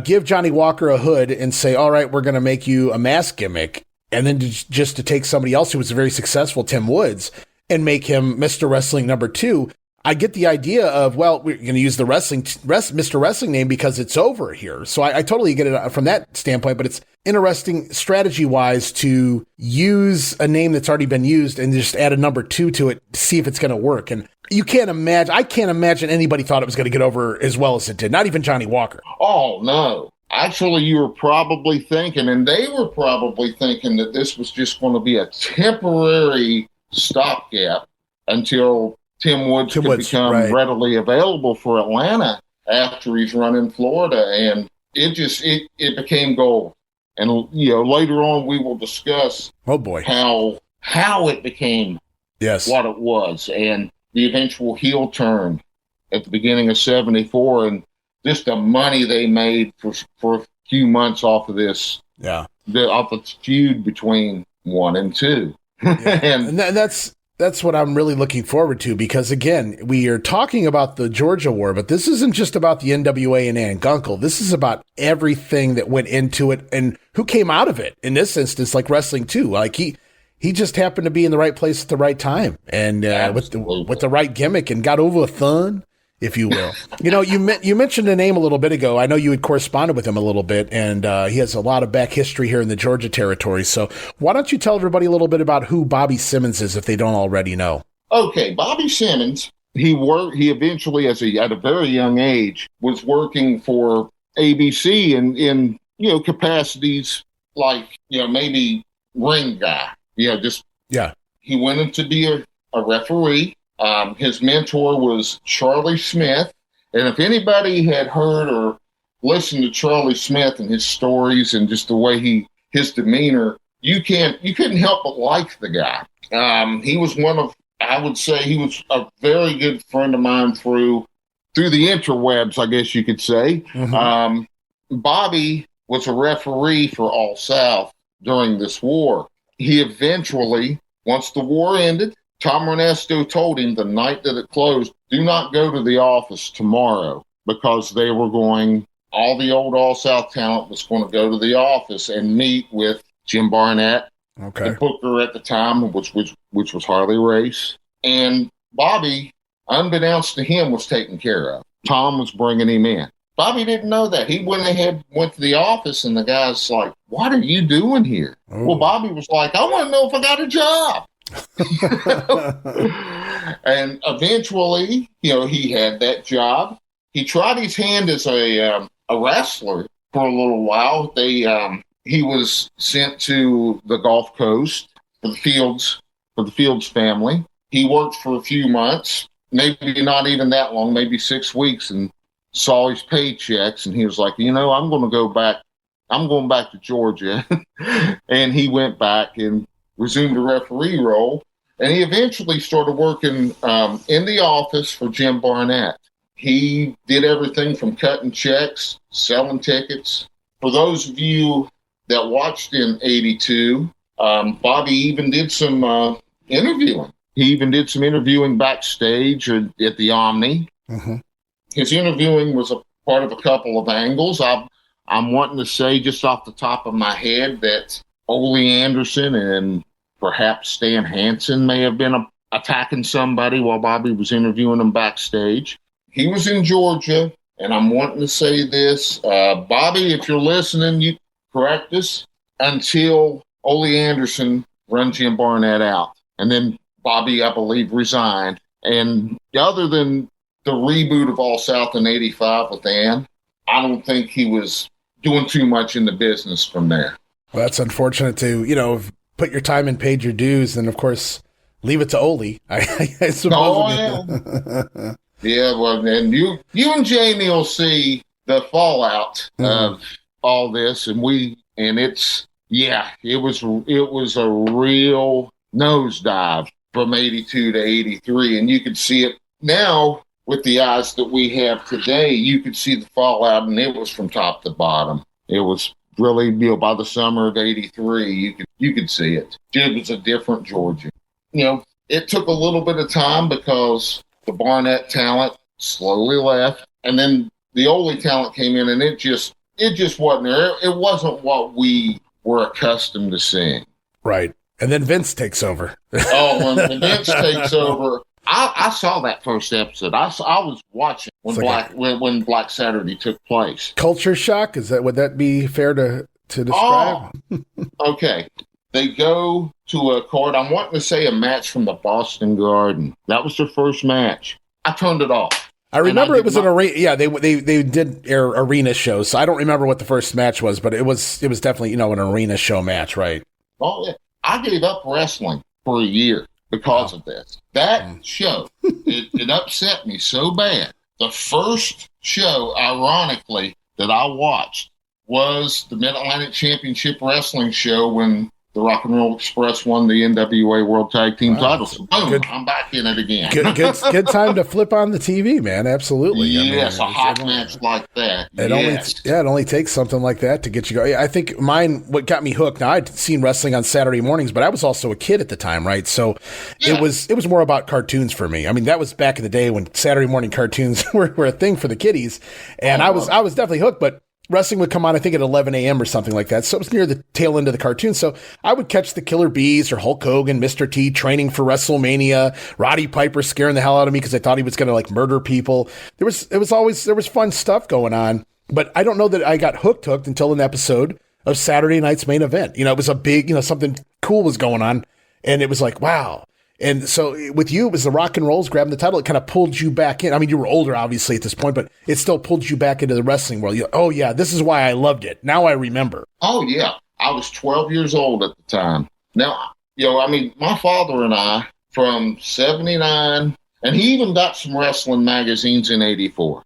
give Johnny Walker a hood and say, all right, we're going to make you a mask gimmick. And then just to take somebody else who was very successful, Tim Woods, and make him Mr. Wrestling number 2. I get the idea of, well, we're going to use the Mr. Wrestling name because it's over here. So I totally get it from that standpoint, but it's interesting strategy-wise to use a name that's already been used and just add a number 2 to it to see if it's going to work. And You can't imagine. I can't imagine anybody thought it was going to get over as well as it did. Not even Johnny Walker. Oh, no. Actually, you were probably thinking, and they were probably thinking, that this was just going to be a temporary stopgap until Tim Woods could become readily available for Atlanta after he's run in Florida. And it became gold. And, later on we will discuss how it became what it was, and the eventual heel turn at the beginning of 74, and just the money they made for a few months off of this, off the feud between 1 and 2. and that's what I'm really looking forward to, because again, we are talking about the Georgia War, but this isn't just about the NWA and Ann Gunkel. This is about everything that went into it and who came out of it. In this instance, like wrestling too, like he just happened to be in the right place at the right time, and with the right gimmick, and got over a thun, if you will. You mentioned a name a little bit ago. I know you had corresponded with him a little bit, and he has a lot of back history here in the Georgia territory. So why don't you tell everybody a little bit about who Bobby Simmons is, if they don't already know? Okay, Bobby Simmons. He eventually, at a very young age, was working for ABC in capacities like maybe ring guy. He went in to be a referee. His mentor was Charlie Smith. And if anybody had heard or listened to Charlie Smith and his stories and just the way his demeanor, you couldn't help but like the guy. He was I would say he was a very good friend of mine through the interwebs, I guess you could say. Mm-hmm. Bobby was a referee for All South during this war. He eventually, once the war ended, Tom Ernesto told him the night that it closed, do not go to the office tomorrow, because they were all the old All South talent was going to go to the office and meet with Jim Barnett, the booker at the time, which was Harley Race. And Bobby, unbeknownst to him, was taken care of. Tom was bringing him in. Bobby didn't know that. He went to the office, and the guy's like, what are you doing here? Oh. Well, Bobby was like, I want to know if I got a job. And eventually, he had that job. He tried his hand as a wrestler for a little while. He was sent to the Gulf Coast for the Fields family. He worked for a few months, maybe not even that long, maybe 6 weeks, and saw his paychecks, and he was like, I'm going back to Georgia. And he went back and resumed a referee role. And he eventually started working in the office for Jim Barnett. He did everything from cutting checks, selling tickets. For those of you that watched in 82, Bobby even did some interviewing. He even did some interviewing backstage at the Omni. Mm-hmm. His interviewing was a part of a couple of angles. I'm wanting to say just off the top of my head that Ole Anderson and perhaps Stan Hansen may have been attacking somebody while Bobby was interviewing them backstage. He was in Georgia, and I'm wanting to say this. Bobby, if you're listening, you correct us, until Ole Anderson run Jim Barnett out. And then Bobby, I believe, resigned. And other than the reboot of All South in 85 with Ann, I don't think he was doing too much in the business from there. Well, that's unfortunate to, put your time and paid your dues, and of course, leave it to Ole. I suppose. Oh, yeah. Yeah, well, and you and Jamie will see the fallout of all this, it was a real nosedive from 82 to 83, and you could see it now with the eyes that we have today. You could see the fallout, and it was from top to bottom. It was really, by the summer of 83, you could see it. It was a different Georgia. It took a little bit of time because the Barnett talent slowly left, and then the Ole talent came in, and it just wasn't there. It wasn't what we were accustomed to seeing. Right. And then Vince takes over. When Vince takes over, I saw that first episode. I was watching when Black Saturday took place. Culture shock? Would that be fair to describe? Okay. they go to a card. I'm wanting to say a match from the Boston Garden. That was their first match. I turned it off. I remember it was an arena. Yeah, they did air arena shows. So I don't remember what the first match was, but it was definitely, an arena show match, right? Oh, yeah. I gave up wrestling for a year because of this. That show, it upset me so bad. The first show, ironically, that I watched was the Mid-Atlantic Championship Wrestling show when the Rock and Roll Express won the NWA World Tag Team titles. So boom, I'm back in it again. Good time to flip on the TV, man. Absolutely. Yes, a hot match like that. It only takes something like that to get you going. I think what got me hooked. Now, I'd seen wrestling on Saturday mornings, but I was also a kid at the time, right? So it was more about cartoons for me. I mean, that was back in the day when Saturday morning cartoons were a thing for the kiddies, and I was definitely hooked. But wrestling would come on, I think, at 11 a.m. or something like that. So it was near the tail end of the cartoon. So I would catch the Killer Bees or Hulk Hogan, Mr. T training for WrestleMania, Roddy Piper scaring the hell out of me because I thought he was going to murder people. There was fun stuff going on, but I don't know that I got hooked until an episode of Saturday Night's Main Event. It was a big, something cool was going on, and it was like, wow. And so with you, it was the Rock and Rolls grabbing the title. It kind of pulled you back in. I mean, you were older, obviously, at this point, but it still pulled you back into the wrestling world. Oh, yeah, this is why I loved it. Now I remember. Oh, yeah. I was 12 years old at the time. Now, my father and I, from 79, and he even got some wrestling magazines in 84.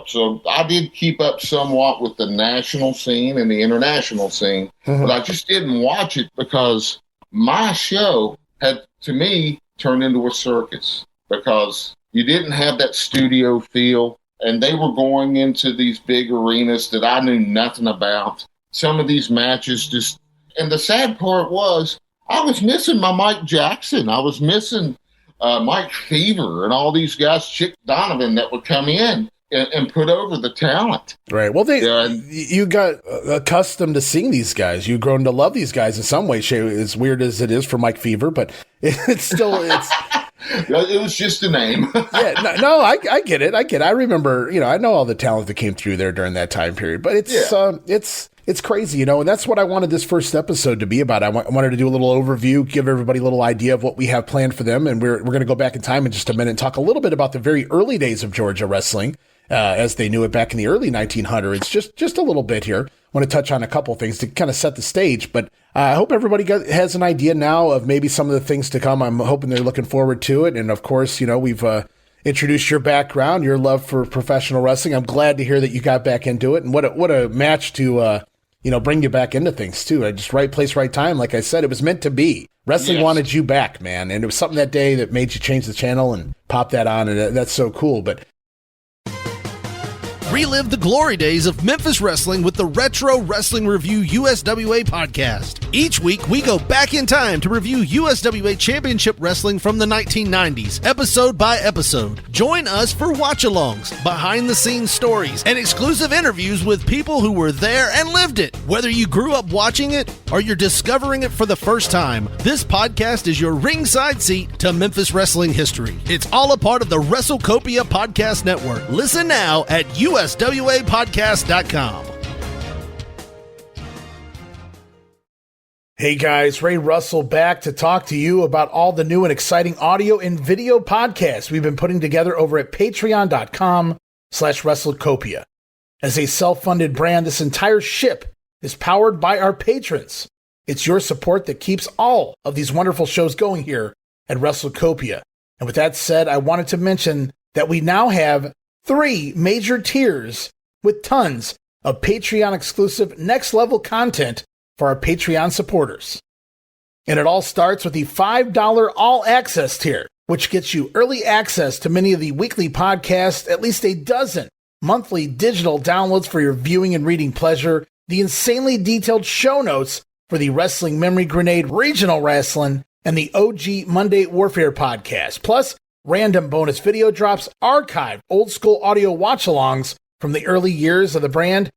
So I did keep up somewhat with the national scene and the international scene, but I just didn't watch it because my show had, to me, turned into a circus because you didn't have that studio feel, and they were going into these big arenas that I knew nothing about. Some of these matches and the sad part was I was missing my Mike Jackson. I was missing Mike Fever and all these guys, Chick Donovan, that would come in and put over the talent. Right. Well, you got accustomed to seeing these guys. You've grown to love these guys in some way, shape, as weird as it is for Mike Fever, but it's still, it was just a name. I get it. I remember, I know all the talent that came through there during that time period, but it's crazy, and that's what I wanted this first episode to be about. I wanted to do a little overview, give everybody a little idea of what we have planned for them, and we're going to go back in time in just a minute and talk a little bit about the very early days of Georgia wrestling, as they knew it back in the early 1900s. Just a little bit here. I want to touch on a couple things to kind of set the stage, but I hope everybody has an idea now of maybe some of the things to come. I'm hoping they're looking forward to it, and of course, we've introduced your background, your love for professional wrestling. I'm glad to hear that you got back into it, and what a match to bring you back into things too. Just right place, right time. Like I said, it was meant to be. Wrestling wanted you back, man, and it was something that day that made you change the channel and pop that on, and that's so cool. But relive the glory days of Memphis wrestling with the Retro Wrestling Review USWA podcast. Each week, we go back in time to review USWA Championship Wrestling from the 1990s, episode by episode. Join us for watch-alongs, behind-the-scenes stories, and exclusive interviews with people who were there and lived it. Whether you grew up watching it or you're discovering it for the first time, this podcast is your ringside seat to Memphis wrestling history. It's all a part of the WrestleCopia Podcast Network. Listen now at USWApodcast.com. Hey guys, Ray Russell back to talk to you about all the new and exciting audio and video podcasts we've been putting together over at patreon.com/WrestleCopia. As a self-funded brand, this entire ship is powered by our patrons. It's your support that keeps all of these wonderful shows going here at WrestleCopia. And with that said, I wanted to mention that we now have 3 major tiers with tons of Patreon-exclusive next-level content for our Patreon supporters. And it all starts with the $5 all-access tier, which gets you early access to many of the weekly podcasts, at least a dozen monthly digital downloads for your viewing and reading pleasure, the insanely detailed show notes for the Wrestling Memory Grenade Regional Rasslin, and the OG Monday Warfare podcast, plus random bonus video drops, archived old-school audio watch-alongs from the early years of the brand.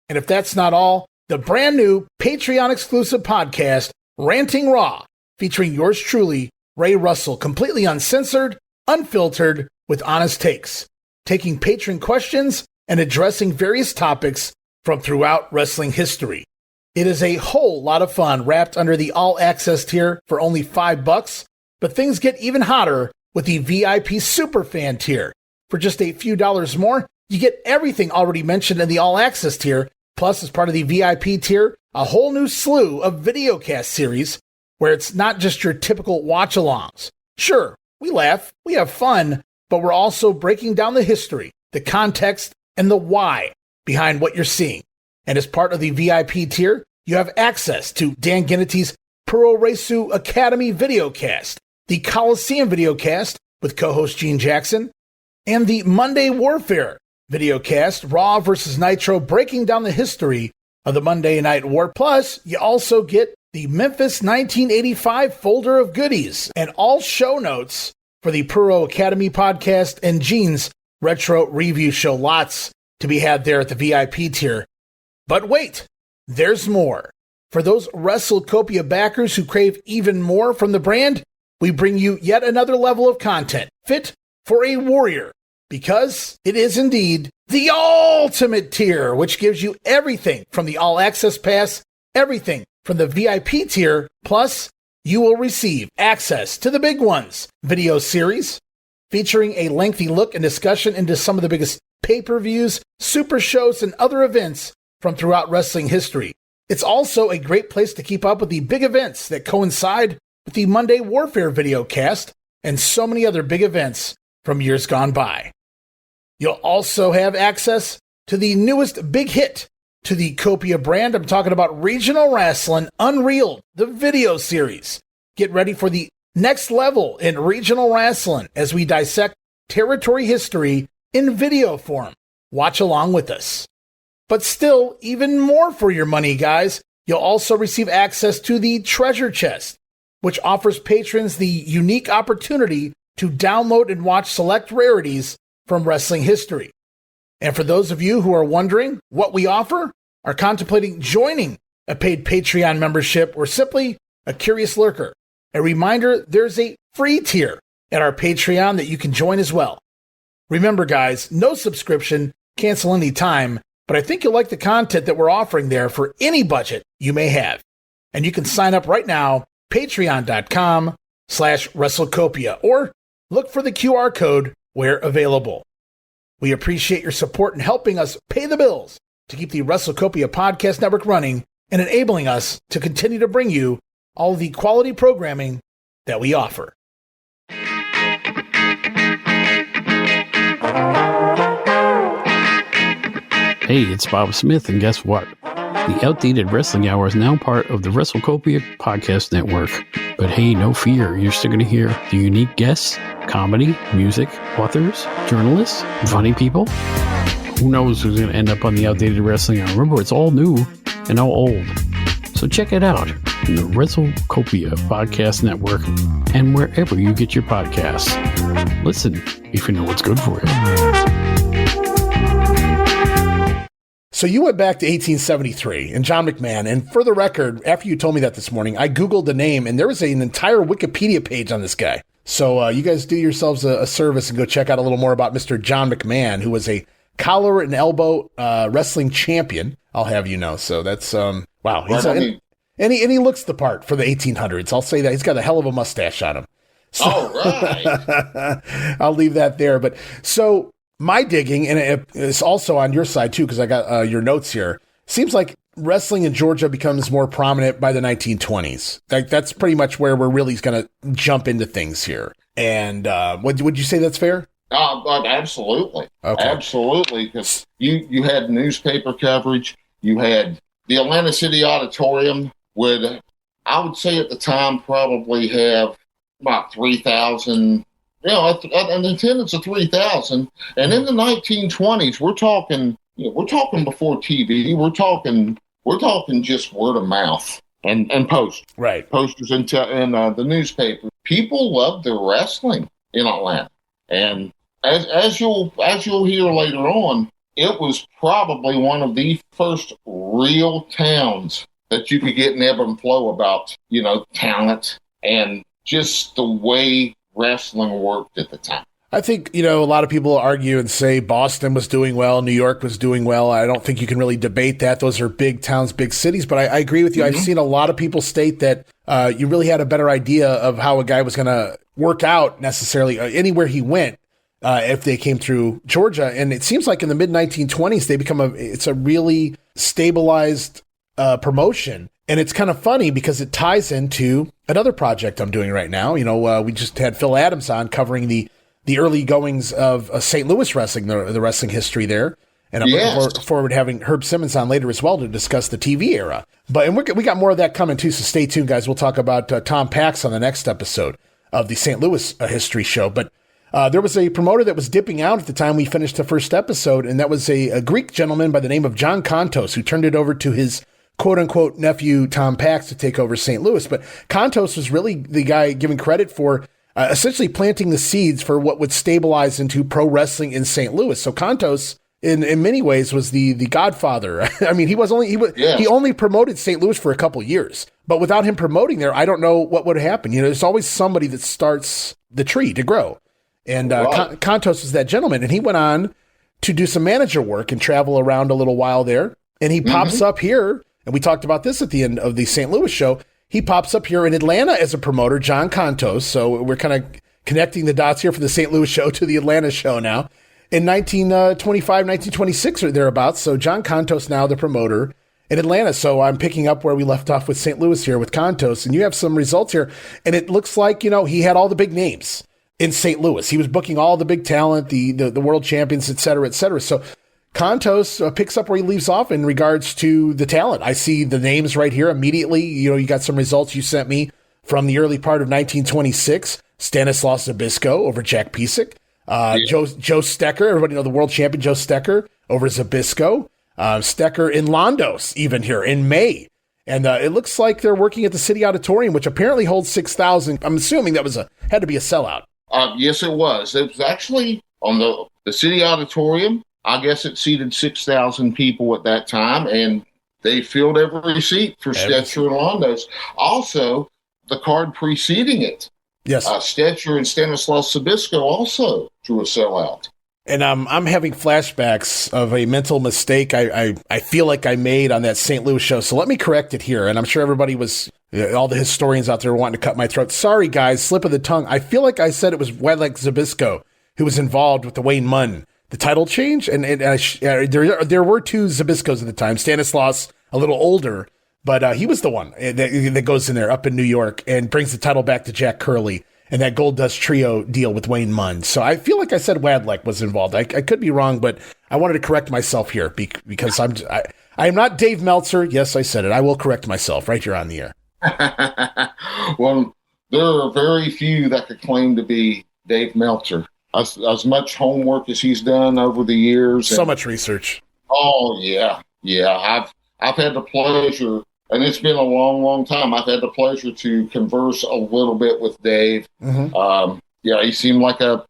And if that's not all, the brand new Patreon-exclusive podcast, Ranting Raw, featuring yours truly, Ray Russell, completely uncensored, unfiltered, with honest takes, taking patron questions and addressing various topics from throughout wrestling history. It is a whole lot of fun wrapped under the All Access tier for only $5, but things get even hotter with the VIP Superfan tier. For just a few dollars more, you get everything already mentioned in the All Access tier, plus as part of the VIP tier, a whole new slew of videocast series where it's not just your typical watch-alongs. Sure, we laugh, we have fun, but we're also breaking down the history, the context, and the why behind what you're seeing. And as part of the VIP tier, you have access to Dan Gennety's Pro Resu Academy videocast, the Coliseum videocast with co-host Gene Jackson, and the Monday Warfare videocast, Raw vs. Nitro, breaking down the history of the Monday Night War. Plus, you also get the Memphis 1985 folder of goodies and all show notes for the Pro Academy podcast and Gene's retro review show. Lots to be had there at the VIP tier. But wait, there's more. For those WrestleCopia backers who crave even more from the brand, we bring you yet another level of content fit for a warrior, because it is indeed the ultimate tier, which gives you everything from the All Access Pass, everything from the VIP tier, plus you will receive access to the big ones video series featuring a lengthy look and discussion into some of the biggest pay-per-views, super shows, and other events from throughout wrestling history. It's also a great place to keep up with the big events that coincide with the Monday Warfare videocast and so many other big events from years gone by. You'll also have access to the newest big hit to the Copia brand. I'm talking about Regional Rasslin Unreal, the video series. Get ready for the next level in Regional Rasslin as we dissect territory history in video form. Watch along with us. But still, even more for your money, guys. You'll also receive access to the Treasure Chest, which offers patrons the unique opportunity to download and watch select rarities from wrestling history. And for those of you who are wondering what we offer, are contemplating joining a paid Patreon membership, or simply a curious lurker, a reminder there's a free tier at our Patreon that you can join as well. Remember, guys, no subscription, cancel any time, but I think you'll like the content that we're offering there for any budget you may have. And you can sign up right now, patreon.com/WrestleCopia, or look for the QR code where available. We appreciate your support in helping us pay the bills to keep the WrestleCopia podcast network running and enabling us to continue to bring you all the quality programming that we offer. Hey, it's Bob Smith, and guess what? The Outdated Wrestling Hour is now part of the WrestleCopia Podcast Network. But hey, no fear, you're still going to hear the unique guests, comedy, music, authors, journalists, funny people. Who knows who's going to end up on the Outdated Wrestling Hour? Remember, it's all new and all old. So check it out in the WrestleCopia Podcast Network and wherever you get your podcasts. Listen if you know what's good for you. So you went back to 1873 and John McMahon, and for the record, after you told me that this morning, I Googled the name, and there was an entire Wikipedia page on this guy. So you guys do yourselves a service and go check out a little more about Mr. John McMahon, who was a collar and elbow wrestling champion, I'll have you know. So that's, wow. He's and he looks the part for the 1800s. I'll say that. He's got a hell of a mustache on him. So, all right. I'll leave that there. But so my digging, and it's also on your side too, because I got your notes here. Seems like wrestling in Georgia becomes more prominent by the 1920s. Like that's pretty much where we're really going to jump into things here. And would you say that's fair? Absolutely. Okay. Absolutely. Because you had newspaper coverage. You had the Atlanta City Auditorium I would say at the time, probably have about 3,000, an attendance of 3,000. And in the 1920s, we're talking before TV. We're talking just word of mouth and posters. Right. Posters in the newspaper. People loved the wrestling in Atlanta. And as you'll hear later on, it was probably one of the first real towns that you could get an ebb and flow about, talent and just the way wrestling worked at the time. I think, a lot of people argue and say Boston was doing well, New York was doing well. I don't think you can really debate that. Those are big towns, big cities. But I agree with you. I've seen a lot of people state that you really had a better idea of how a guy was going to work out necessarily anywhere he went if they came through Georgia. And it seems like in the mid-1920s, they become it's a really stabilized promotion. And it's kind of funny because it ties into another project I'm doing right now. We just had Phil Adams on covering the early goings of St. Louis wrestling, the wrestling history there. And I'm looking forward to having Herb Simmons on later as well to discuss the TV era. And we got more of that coming too, so stay tuned, guys. We'll talk about Tom Pax on the next episode of the St. Louis history show. But there was a promoter that was dipping out at the time we finished the first episode, and that was a Greek gentleman by the name of John Contos, who turned it over to his quote-unquote nephew Tom Pax to take over St. Louis. But Contos was really the guy given credit for essentially planting the seeds for what would stabilize into pro wrestling in St. Louis. So Contos, in many ways, was the godfather. I mean, he only promoted St. Louis for a couple years, but without him promoting there, I don't know what would happen. There's always somebody that starts the tree to grow, and Contos was that gentleman, and he went on to do some manager work and travel around a little while there, and he pops up here, and we talked about this at the end of the St. Louis show. He pops up here in Atlanta as a promoter, John Contos. So we're kind of connecting the dots here for the St. Louis show to the Atlanta show now. In 1925, 1926 or thereabouts. So John Contos now the promoter in Atlanta. So I'm picking up where we left off with St. Louis here with Contos. And you have some results here. And it looks like, he had all the big names in St. Louis. He was booking all the big talent, the world champions, et cetera, et cetera. So Contos picks up where he leaves off in regards to the talent. I see the names right here immediately. You got some results you sent me from the early part of 1926. Stanislaus Zbyszko over Jack Pisak. Joe Stecker, everybody know the world champion Joe Stecker over Zbyszko. Stecker in Londos even here in May. And it looks like they're working at the City Auditorium, which apparently holds 6,000. I'm assuming that had to be a sellout. Yes, it was. It was actually on the City Auditorium. I guess it seated 6,000 people at that time, and they filled every seat for Stetcher and Londos. Also, the card preceding it, Stetcher and Stanislaus Zbyszko also drew a sellout. And I'm having flashbacks of a mental mistake I feel like I made on that St. Louis show. So let me correct it here. And I'm sure everybody all the historians out there wanting to cut my throat. Sorry, guys, slip of the tongue. I feel like I said it was Władek Zbyszko who was involved with the Wayne Munn, the title change. And there were two Zbyszkos at the time. Stanislaus, a little older, but he was the one that goes in there up in New York and brings the title back to Jack Curley. And that Gold Dust Trio deal with Wayne Munn. So I feel like I said Władek was involved. I could be wrong, but I wanted to correct myself here because I am not Dave Meltzer. Yes, I said it. I will correct myself right here on the air. Well, there are very few that could claim to be Dave Meltzer. As much homework as he's done over the years. So much research. Oh, yeah. Yeah, I've had the pleasure, and it's been a long, long time. I've had the pleasure to converse a little bit with Dave. Mm-hmm. He seemed like a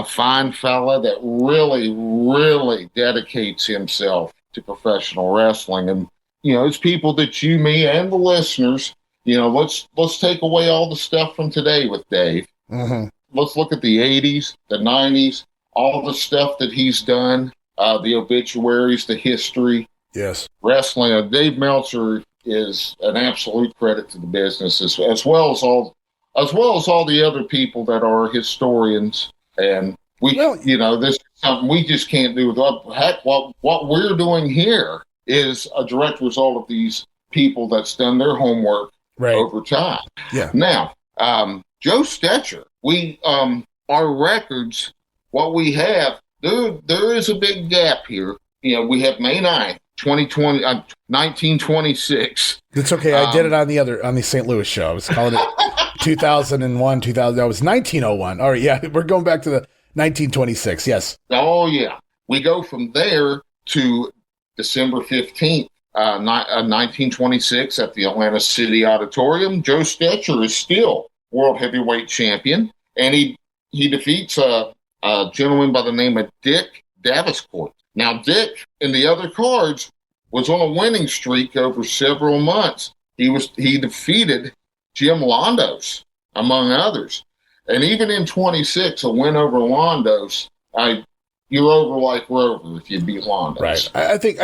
fine fella that really, really dedicates himself to professional wrestling. And, it's people that you, me, and the listeners, let's take away all the stuff from today with Dave. Mm-hmm. Let's look at the 80s, the 90s, all the stuff that he's done, the obituaries, the history. Yes. Wrestling. Dave Meltzer is an absolute credit to the business, as well as all the other people that are historians. And this is something we just can't do. Heck, what we're doing here is a direct result of these people that's done their homework over time. Yeah. Now, Joe Stetcher, our records, what we have, there is a big gap here. We have May 9th. 1926. It's okay. I did it on the St. Louis show. I was calling it 2001, 2000. That was 1901. All right. Yeah. We're going back to the 1926. Yes. Oh, yeah. We go from there to December 15th, 1926 at the Atlanta City Auditorium. Joe Stetcher is still world heavyweight champion, and he defeats a gentleman by the name of Dick Daviscourt. Now, Dick, in the other cards, was on a winning streak over several months. He defeated Jim Londos, among others. And even in 26, a win over Londos, you're over like Rover if you beat Londos. Right. I think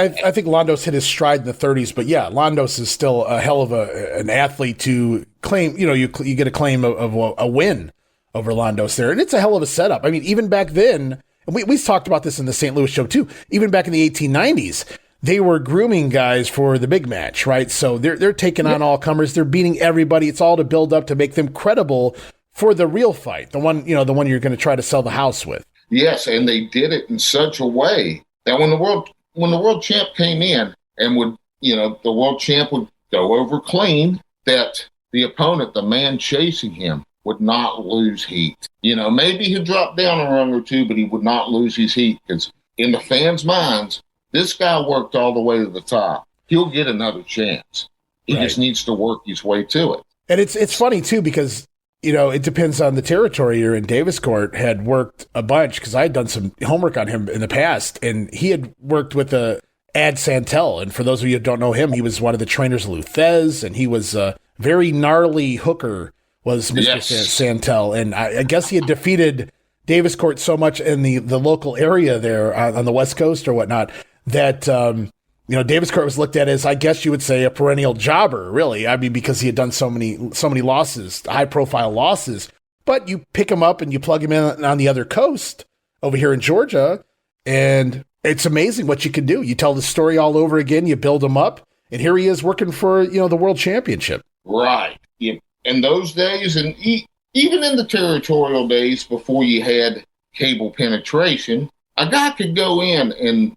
Londos hit his stride in the 30s, but yeah, Londos is still a hell of an athlete to claim. You get a claim of a win over Londos there, and it's a hell of a setup. I mean, even back then, and we talked about this in the St. Louis show too. Even back in the 1890s, they were grooming guys for the big match, right? So they're taking on all comers, they're beating everybody. It's all to build up to make them credible for the real fight, the one you're going to try to sell the house with. Yes, and they did it in such a way that when the world champ came in and the world champ would go over clean, that the opponent, the man chasing him, would not lose heat. Maybe he'd drop down a rung or two, but he would not lose his heat because in the fans' minds, this guy worked all the way to the top. He'll get another chance. He just needs to work his way to it. And it's funny too because it depends on the territory you're in. Davis Court had worked a bunch because I had done some homework on him in the past, and he had worked with Ad Santel. And for those of you who don't know him, he was one of the trainers of Luthez, and he was a very gnarly hooker, was Mr. Santel. And I guess he had defeated Davis Court so much in the local area there on the West Coast or whatnot that Davis Court was looked at as, I guess you would say, a perennial jobber, really. I mean, because he had done so many losses, high-profile losses. But you pick him up and you plug him in on the other coast over here in Georgia, and it's amazing what you can do. You tell the story all over again, you build him up, and here he is working for, the World Championship. Right. In those days, and even in the territorial days before you had cable penetration, a guy could go in and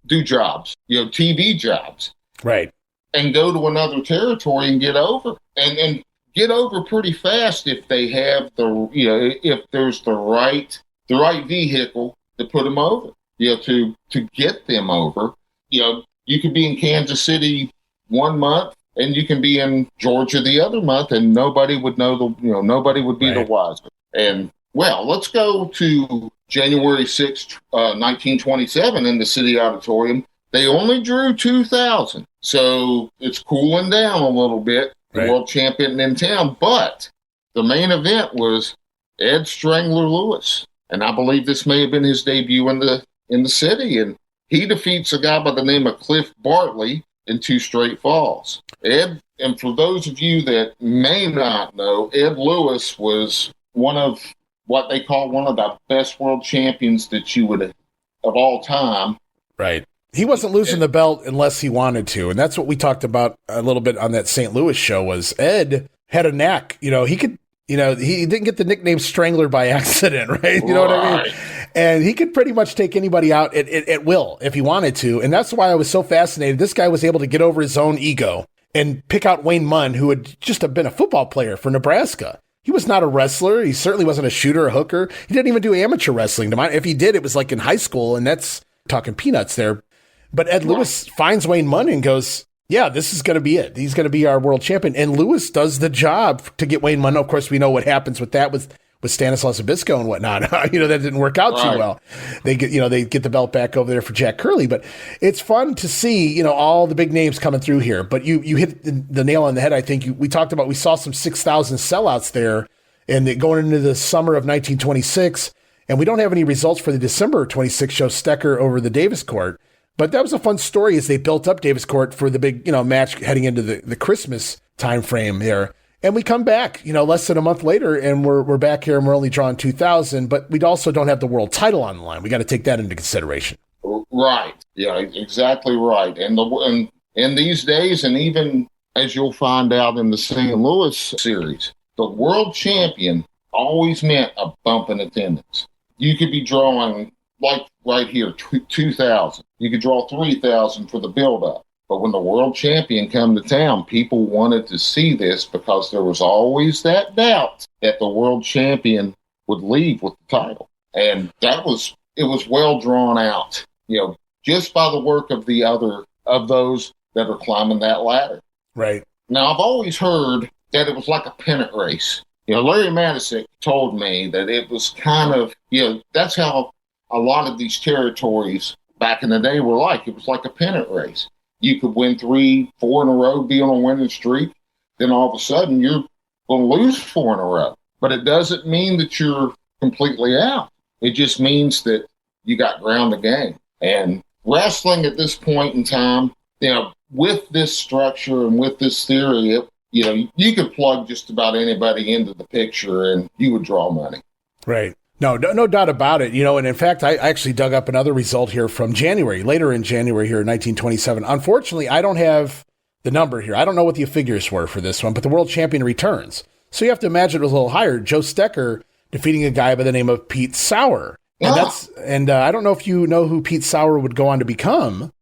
do jobs, TV jobs. Right. And go to another territory and get over. And get over pretty fast if they have if there's the right vehicle to put them over, to get them over. You could be in Kansas City 1 month and you can be in Georgia the other month and nobody would know nobody would be the wiser. And let's go to January 6th, 1927 in the City Auditorium. They only drew 2,000. So it's cooling down a little bit. The world champion in town. But the main event was Ed Strangler Lewis. And I believe this may have been his debut in the city. And he defeats a guy by the name of Cliff Bartley in 2 straight falls. Ed, and for those of you that may not know, Ed Lewis was one of what they call one of the best world champions that you would of all time. Right. He wasn't losing the belt unless he wanted to. And that's what we talked about a little bit on that St. Louis show was Ed had a knack. He could, he didn't get the nickname Strangler by accident, right? You know what I mean? And he could pretty much take anybody out at will if he wanted to. And that's why I was so fascinated. This guy was able to get over his own ego and pick out Wayne Munn, who had just been a football player for Nebraska. He was not a wrestler. He certainly wasn't a shooter, a hooker. He didn't even do amateur wrestling. If he did, it was like in high school, and that's talking peanuts there. But Ed Lewis finds Wayne Munn and goes, yeah, this is going to be it. He's going to be our world champion. And Lewis does the job to get Wayne Munn. Of course, we know what happens with that with Stanislaus Zbyszko and whatnot. That didn't work out too well. They get the belt back over there for Jack Curley. But it's fun to see, all the big names coming through here. But you hit the nail on the head. I think we saw some 6,000 sellouts there and going into the summer of 1926. And we don't have any results for the December 26 show, Stecker over the Davis Court. But that was a fun story as they built up Davis Court for the big, match heading into the Christmas time frame there. And we come back, less than a month later, and we're back here and we're only drawing 2,000, but we also don't have the world title on the line. We got to take that into consideration. Right. Yeah, exactly right. And in these days, and even as you'll find out in the St. Louis series, the world champion always meant a bump in attendance. You could be drawing, like right here, 2,000. You could draw 3,000 for the build-up. But when the world champion come to town, people wanted to see this because there was always that doubt that the world champion would leave with the title. And it was well drawn out, just by the work of those that are climbing that ladder. Right. Now, I've always heard that it was like a pennant race. Larry Matisic told me that it was kind of, that's how a lot of these territories back in the day were like. It was like a pennant race. You could win 3, 4 in a row, be on a winning streak. Then all of a sudden, you're going to lose 4 in a row. but it doesn't mean that you're completely out. It just means that you got ground to gain. And wrestling at this point in time, with this structure and with this theory, you could plug just about anybody into the picture and you would draw money. Right. No doubt about it. And in fact, I actually dug up another result here from later in January here in 1927. Unfortunately, I don't have the number here. I don't know what the figures were for this one, but the world champion returns. So you have to imagine it was a little higher. Joe Stecker defeating a guy by the name of Pete Sauer. And I don't know if you know who Pete Sauer would go on to become.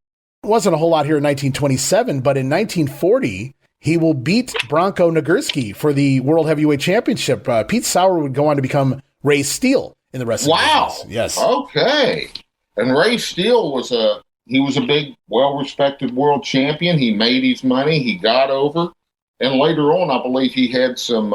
It wasn't a whole lot here in 1927, but in 1940, he will beat Bronco Nagurski for the World Heavyweight Championship. Pete Sauer would go on to become Ray Steele in the wrestling business. Yes. Okay. And Ray Steele was a big, well-respected world champion. He made his money. He got over. And later on, I believe he had some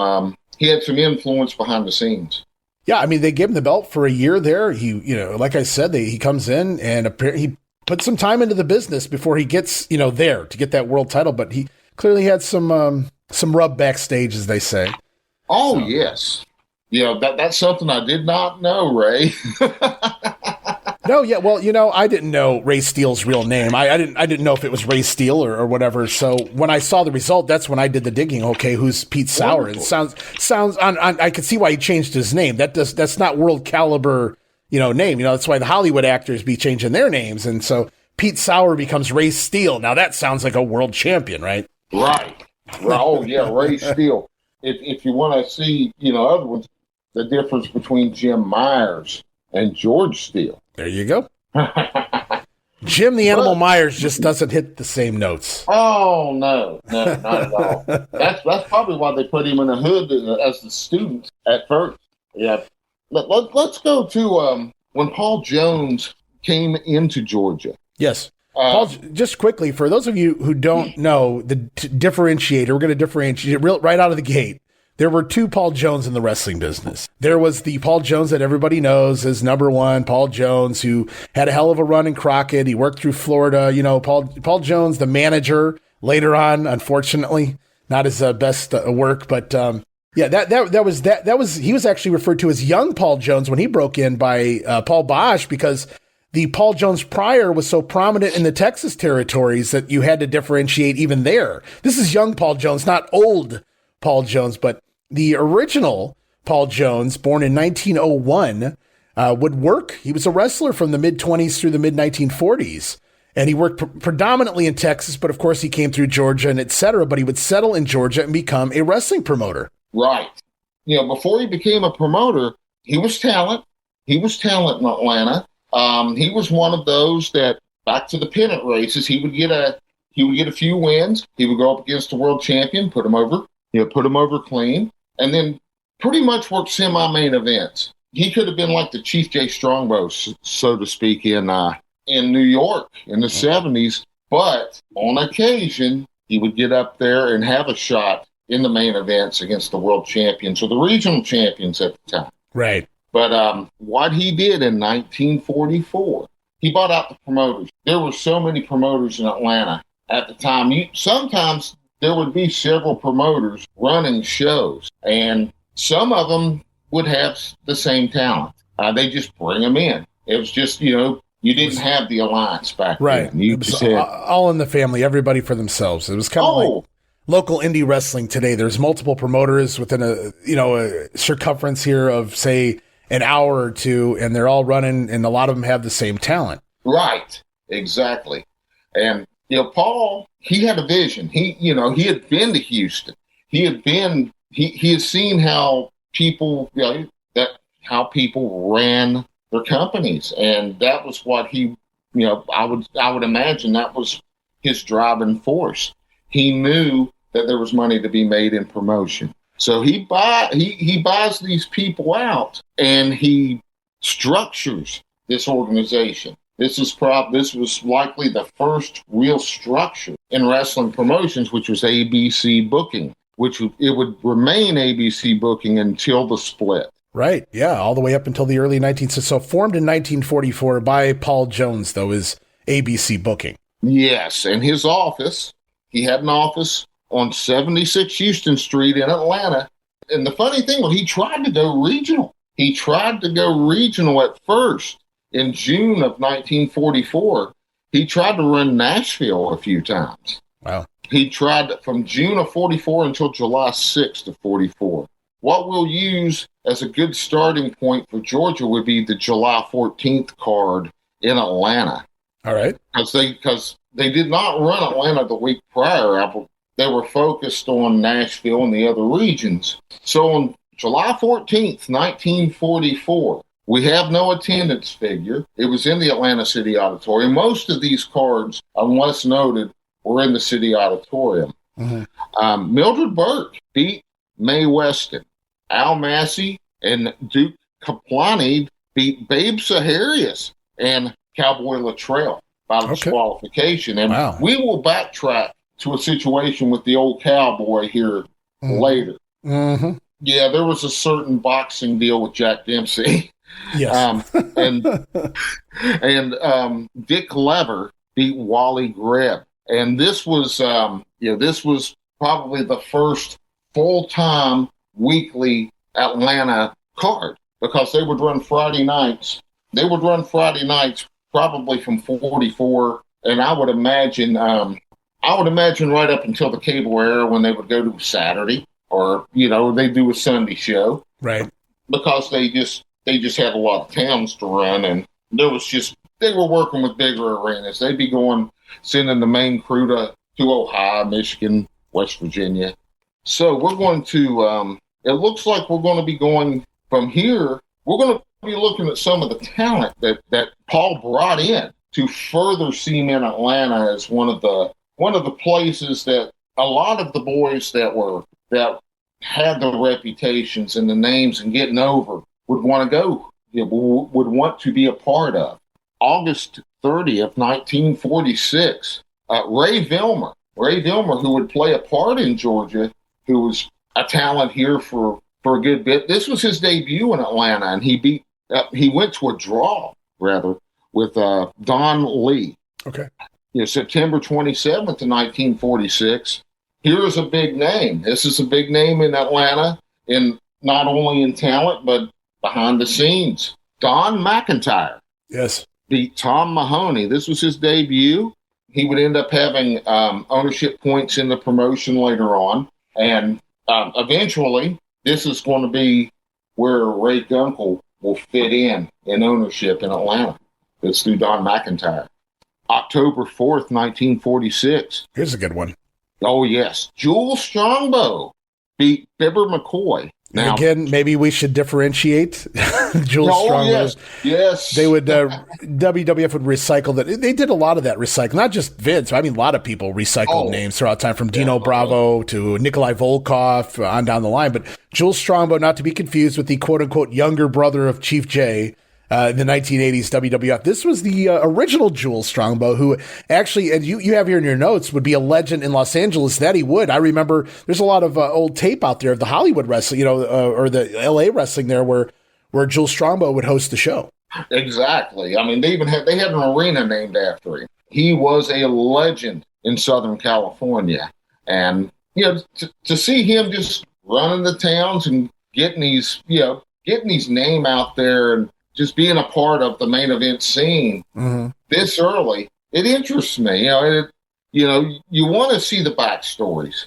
influence behind the scenes. Yeah, I mean, they gave him the belt for a year there. He, like I said, he comes in and he put some time into the business before he gets, there to get that world title. But he clearly had some rub backstage, as they say. Oh, so. Yes. That's something I did not know, Ray. No, yeah, well, I didn't know Ray Steele's real name. I didn't know if it was Ray Steele or whatever. So when I saw the result, that's when I did the digging. Okay, who's Pete Sauer? It sounds. I could see why he changed his name. That's not world caliber, name. That's why the Hollywood actors be changing their names, and so Pete Sauer becomes Ray Steele. Now that sounds like a world champion, right? Right. Oh yeah, Ray Steele. If you want to see, other ones, the difference between Jim Myers and George Steele. There you go. Jim the Animal Myers just doesn't hit the same notes. Oh, no, not at all. That's probably why they put him in the hood as the student at first. Yeah. Let's go to when Paul Jones came into Georgia. Yes. Paul, just quickly, for those of you who don't know the differentiator, we're going to differentiate right out of the gate. There were two Paul Jones in the wrestling business. There was the Paul Jones that everybody knows as number one, Paul Jones, who had a hell of a run in Crockett. He worked through Florida. Paul Jones, the manager, later on, unfortunately, not his best work, but he was actually referred to as young Paul Jones when he broke in by Paul Bosch, because the Paul Jones prior was so prominent in the Texas territories that you had to differentiate even there. This is young Paul Jones, not old Paul Jones, but the original Paul Jones, born in 1901, would work. He was a wrestler from the mid-20s through the mid-1940s, and he worked predominantly in Texas, but of course he came through Georgia and et cetera, but he would settle in Georgia and become a wrestling promoter. Right. Before he became a promoter, he was talent. He was talent in Atlanta. He was one of those that, back to the pennant races, he would get a few wins. He would go up against a world champion, put him over clean, and then pretty much work semi-main events. He could have been like the Chief Jay Strongbow, so to speak, in New York in the 70s, but on occasion, he would get up there and have a shot in the main events against the world champions or the regional champions at the time. Right. But what he did in 1944, he bought out the promoters. There were so many promoters in Atlanta at the time. Sometimes there would be several promoters running shows, and some of them would have the same talent. They just bring them in. It was just, you didn't have the alliance back then. It was all in the family, everybody for themselves. It was kind of like local indie wrestling today. There's multiple promoters within a circumference here of, say, an hour or two, and they're all running, and a lot of them have the same talent. Right. Exactly. And, Paul, he had a vision. He had been to Houston. He had seen how people, how people ran their companies. And that was what he, I would imagine that was his driving force. He knew that there was money to be made in promotion. So he buys these people out, and he structures this organization. This was likely the first real structure in wrestling promotions, which was ABC Booking, it would remain ABC Booking until the split. Right, yeah, all the way up until the early 1960s. So formed in 1944 by Paul Jones, though, is ABC Booking. Yes, and his office, he had an office on 76 Houston Street in Atlanta, And the funny thing was, he tried to go regional. He tried to go regional at first in June of 1944. He tried to run Nashville a few times. Wow. He tried from June of 44 until July 6th of 44. What we'll use as a good starting point for Georgia would be the July 14th card in Atlanta. All right. Because they did not run Atlanta the week prior. They were focused on Nashville and the other regions. So on July 14th, 1944, we have no attendance figure. It was in the Atlanta City Auditorium. Most of these cards, unless noted, were in the City Auditorium. Mm-hmm. Mildred Burke beat Mae Weston. Al Massey and Duke Kaplani beat Babe Saharius and Cowboy Luttrell by disqualification. And we will backtrack to a situation with the old Cowboy here later. Mm-hmm. Yeah, there was a certain boxing deal with Jack Dempsey. Yes. and Dick Lever beat Wally Grebb. And this was probably the first full-time weekly Atlanta card, because they would run Friday nights. They would run Friday nights probably from 44, and I would imagine right up until the cable era, when they would go to Saturday, or they do a Sunday show, right? Because they just had a lot of towns to run, and they were working with bigger arenas. They'd be sending the main crew to Ohio, Michigan, West Virginia. So we're going to, it looks like we're going to be going from here. We're going to be looking at some of the talent that Paul brought in to further cement Atlanta as one of the places that a lot of the boys that had the reputations and the names and getting over would want to go, would want to be a part of. August 30th, 1946, Ray Vilmer, who would play a part in Georgia, who was a talent here for a good bit. This was his debut in Atlanta, and he went to a draw, with Don Lee. Okay. September 27th of 1946. Here's a big name. This is a big name in Atlanta, not only in talent, but behind the scenes. Don McIntyre. Yes. Beat Tom Mahoney. This was his debut. He would end up having ownership points in the promotion later on. And eventually, this is going to be where Ray Gunkel will fit in ownership in Atlanta. It's through Don McIntyre. October 4th, 1946. Here's a good one. Oh, yes. Jules Strongbow beat Fibber McCoy. Now, again, maybe we should differentiate Jules Strongbow. Yes. They would, WWF would recycle that. They did a lot of that recycle, not just Vince. I mean, a lot of people recycled names throughout time, from Dino Bravo to Nikolai Volkov on down the line. But Jules Strongbow, not to be confused with the quote-unquote younger brother of Chief J, in the 1980s WWF. This was the original Jules Strongbow, who actually, and you have here in your notes, would be a legend in Los Angeles. That he would. I remember there's a lot of old tape out there of the Hollywood wrestling, or the LA wrestling there, where Jules Strongbow would host the show. Exactly. I mean, they had an arena named after him. He was a legend in Southern California, and to see him just running the towns and getting his name out there and just being a part of the main event scene this early, it interests me. You want to see the backstories.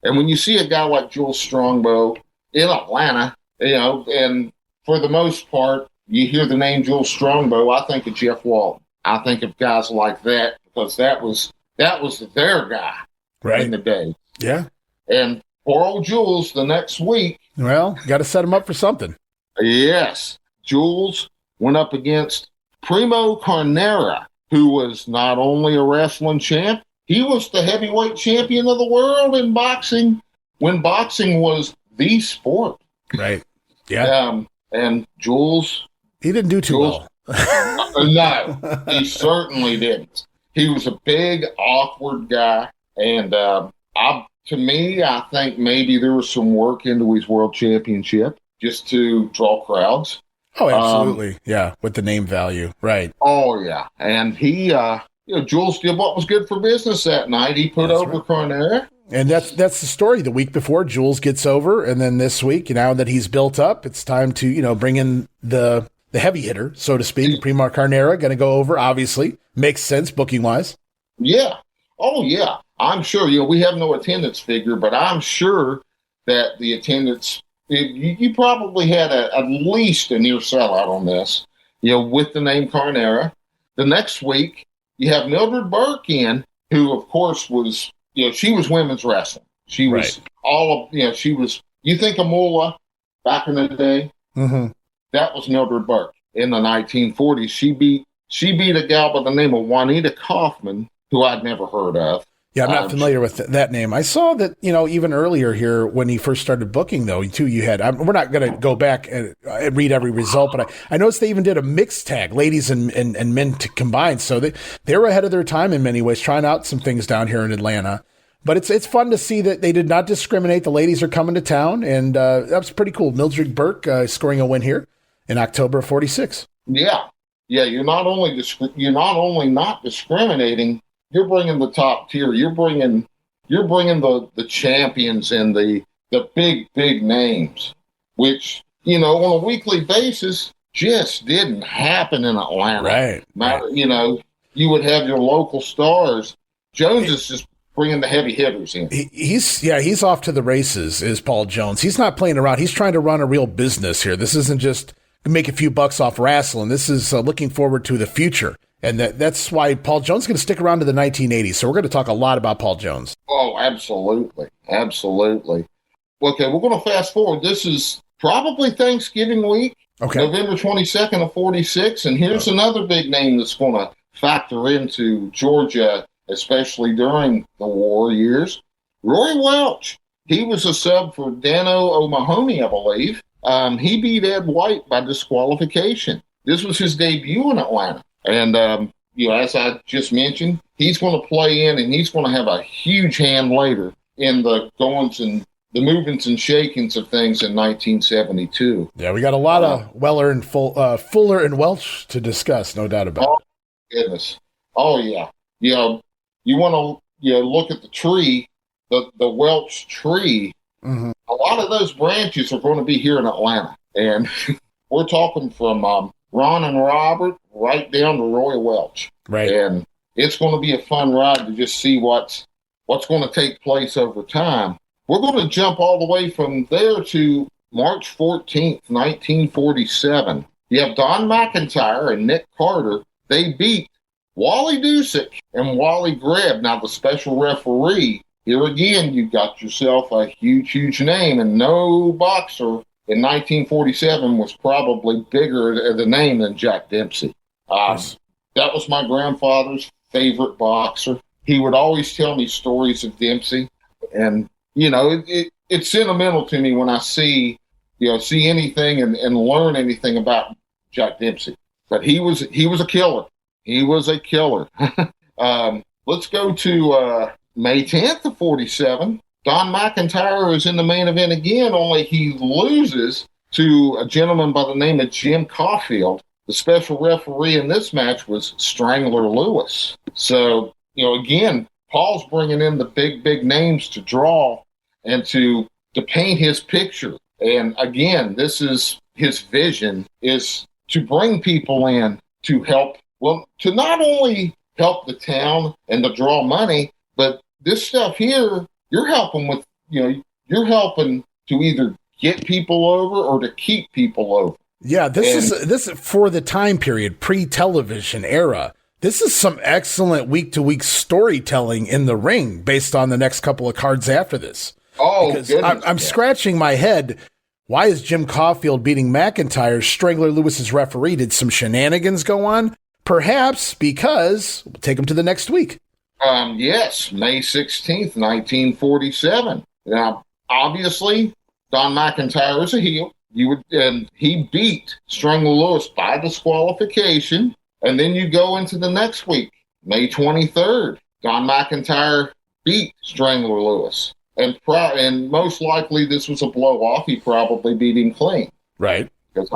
And when you see a guy like Jules Strongbow in Atlanta, and for the most part, you hear the name Jules Strongbow, I think of Jeff Walton. I think of guys like that, because that was their guy in the day. Yeah. And poor old Jules the next week. Well, got to set him up for something. Yes. Jules went up against Primo Carnera, who was not only a wrestling champ, he was the heavyweight champion of the world in boxing when boxing was the sport. Right. Yeah. And Jules... He didn't do too well. No, he certainly didn't. He was a big, awkward guy. And to me, I think maybe there was some work into his world championship just to draw crowds. Oh, absolutely. Yeah, with the name value. Right. Oh, yeah. And he, Jules did what was good for business that night. He put over Carnera, And that's the story. The week before, Jules gets over, and then this week, now that he's built up, it's time to bring in the heavy hitter, so to speak. Primo Carnera going to go over. Obviously, makes sense booking wise. Yeah. Oh yeah. I'm sure. We have no attendance figure, but I'm sure that the attendance. You probably had at least a near sellout on this. With the name Carnera. The next week, you have Mildred Burke in, who of course was. She was women's wrestling. She was she was, you think of Moolah back in the day? Mm-hmm. That was Mildred Burke in the 1940s. She beat a gal by the name of Juanita Kaufman, who I'd never heard of. Yeah, I'm not familiar with that name. I saw that, even earlier here when he first started booking, though, too, you had, we're not going to go back and read every result, but I noticed they even did a mixed tag, ladies and men combined. So they were ahead of their time in many ways, trying out some things down here in Atlanta. But it's fun to see that they did not discriminate. The ladies are coming to town, and that was pretty cool. Mildred Burke scoring a win here in October of 46. Yeah. You're not only not discriminating. You're bringing the top tier. You're bringing the champions and the big names, which on a weekly basis just didn't happen in Atlanta. Right. You would have your local stars. Jones is just bringing the heavy hitters in. He's off to the races. Is Paul Jones? He's not playing around. He's trying to run a real business here. This isn't just make a few bucks off wrestling. This is looking forward to the future. And that's why Paul Jones is going to stick around to the 1980s. So we're going to talk a lot about Paul Jones. Oh, absolutely. Absolutely. Okay, we're going to fast forward. This is probably Thanksgiving week, November 22nd of 46. And here's another big name that's going to factor into Georgia, especially during the war years. Roy Welch. He was a sub for Dano O'Mahony, I believe. He beat Ed White by disqualification. This was his debut in Atlanta. And, as I just mentioned, he's going to play in and he's going to have a huge hand later in the goings and the movements and shakings of things in 1972. Yeah, we got a lot of Fuller and Welch to discuss, no doubt about it. Goodness. Oh, yeah. You want to look at the tree, the Welch tree. Mm-hmm. A lot of those branches are going to be here in Atlanta. And we're talking from Ron and Robert right down to Roy Welch. Right. And it's going to be a fun ride to just see what's going to take place over time. We're going to jump all the way from there to March 14th, 1947. You have Don McIntyre and Nick Carter. They beat Wally Dusick and Wally Grebb. Now, the special referee, here again, you got yourself a huge name, and no boxer in 1947 was probably bigger the name than Jack Dempsey. That was my grandfather's favorite boxer. He would always tell me stories of Dempsey, and it's sentimental to me when I see anything and learn anything about Jack Dempsey. But he was a killer. He was a killer. Let's go to May 10th of 47. Don McIntyre is in the main event again, only he loses to a gentleman by the name of Jim Caulfield. The special referee in this match was Strangler Lewis. So, again, Paul's bringing in the big names to draw and to paint his picture. And again, this is his vision, is to bring people in to help, to not only help the town and to draw money, but this stuff here, you're helping with, you're helping to either get people over or to keep people over. Yeah, this is for the time period, pre-television era. This is some excellent week-to-week storytelling in the ring based on the next couple of cards after this. Oh, because goodness. I'm scratching my head. Why is Jim Caulfield beating McIntyre? Strangler Lewis's referee. Did some shenanigans go on? Perhaps because we'll take him to the next week. Yes, May 16th, 1947. Now, obviously, Don McIntyre is a heel. And he beat Strangler Lewis by disqualification. And then you go into the next week, May 23rd. Don McIntyre beat Strangler Lewis. And most likely this was a blow-off. He probably beat him clean. Right. Because,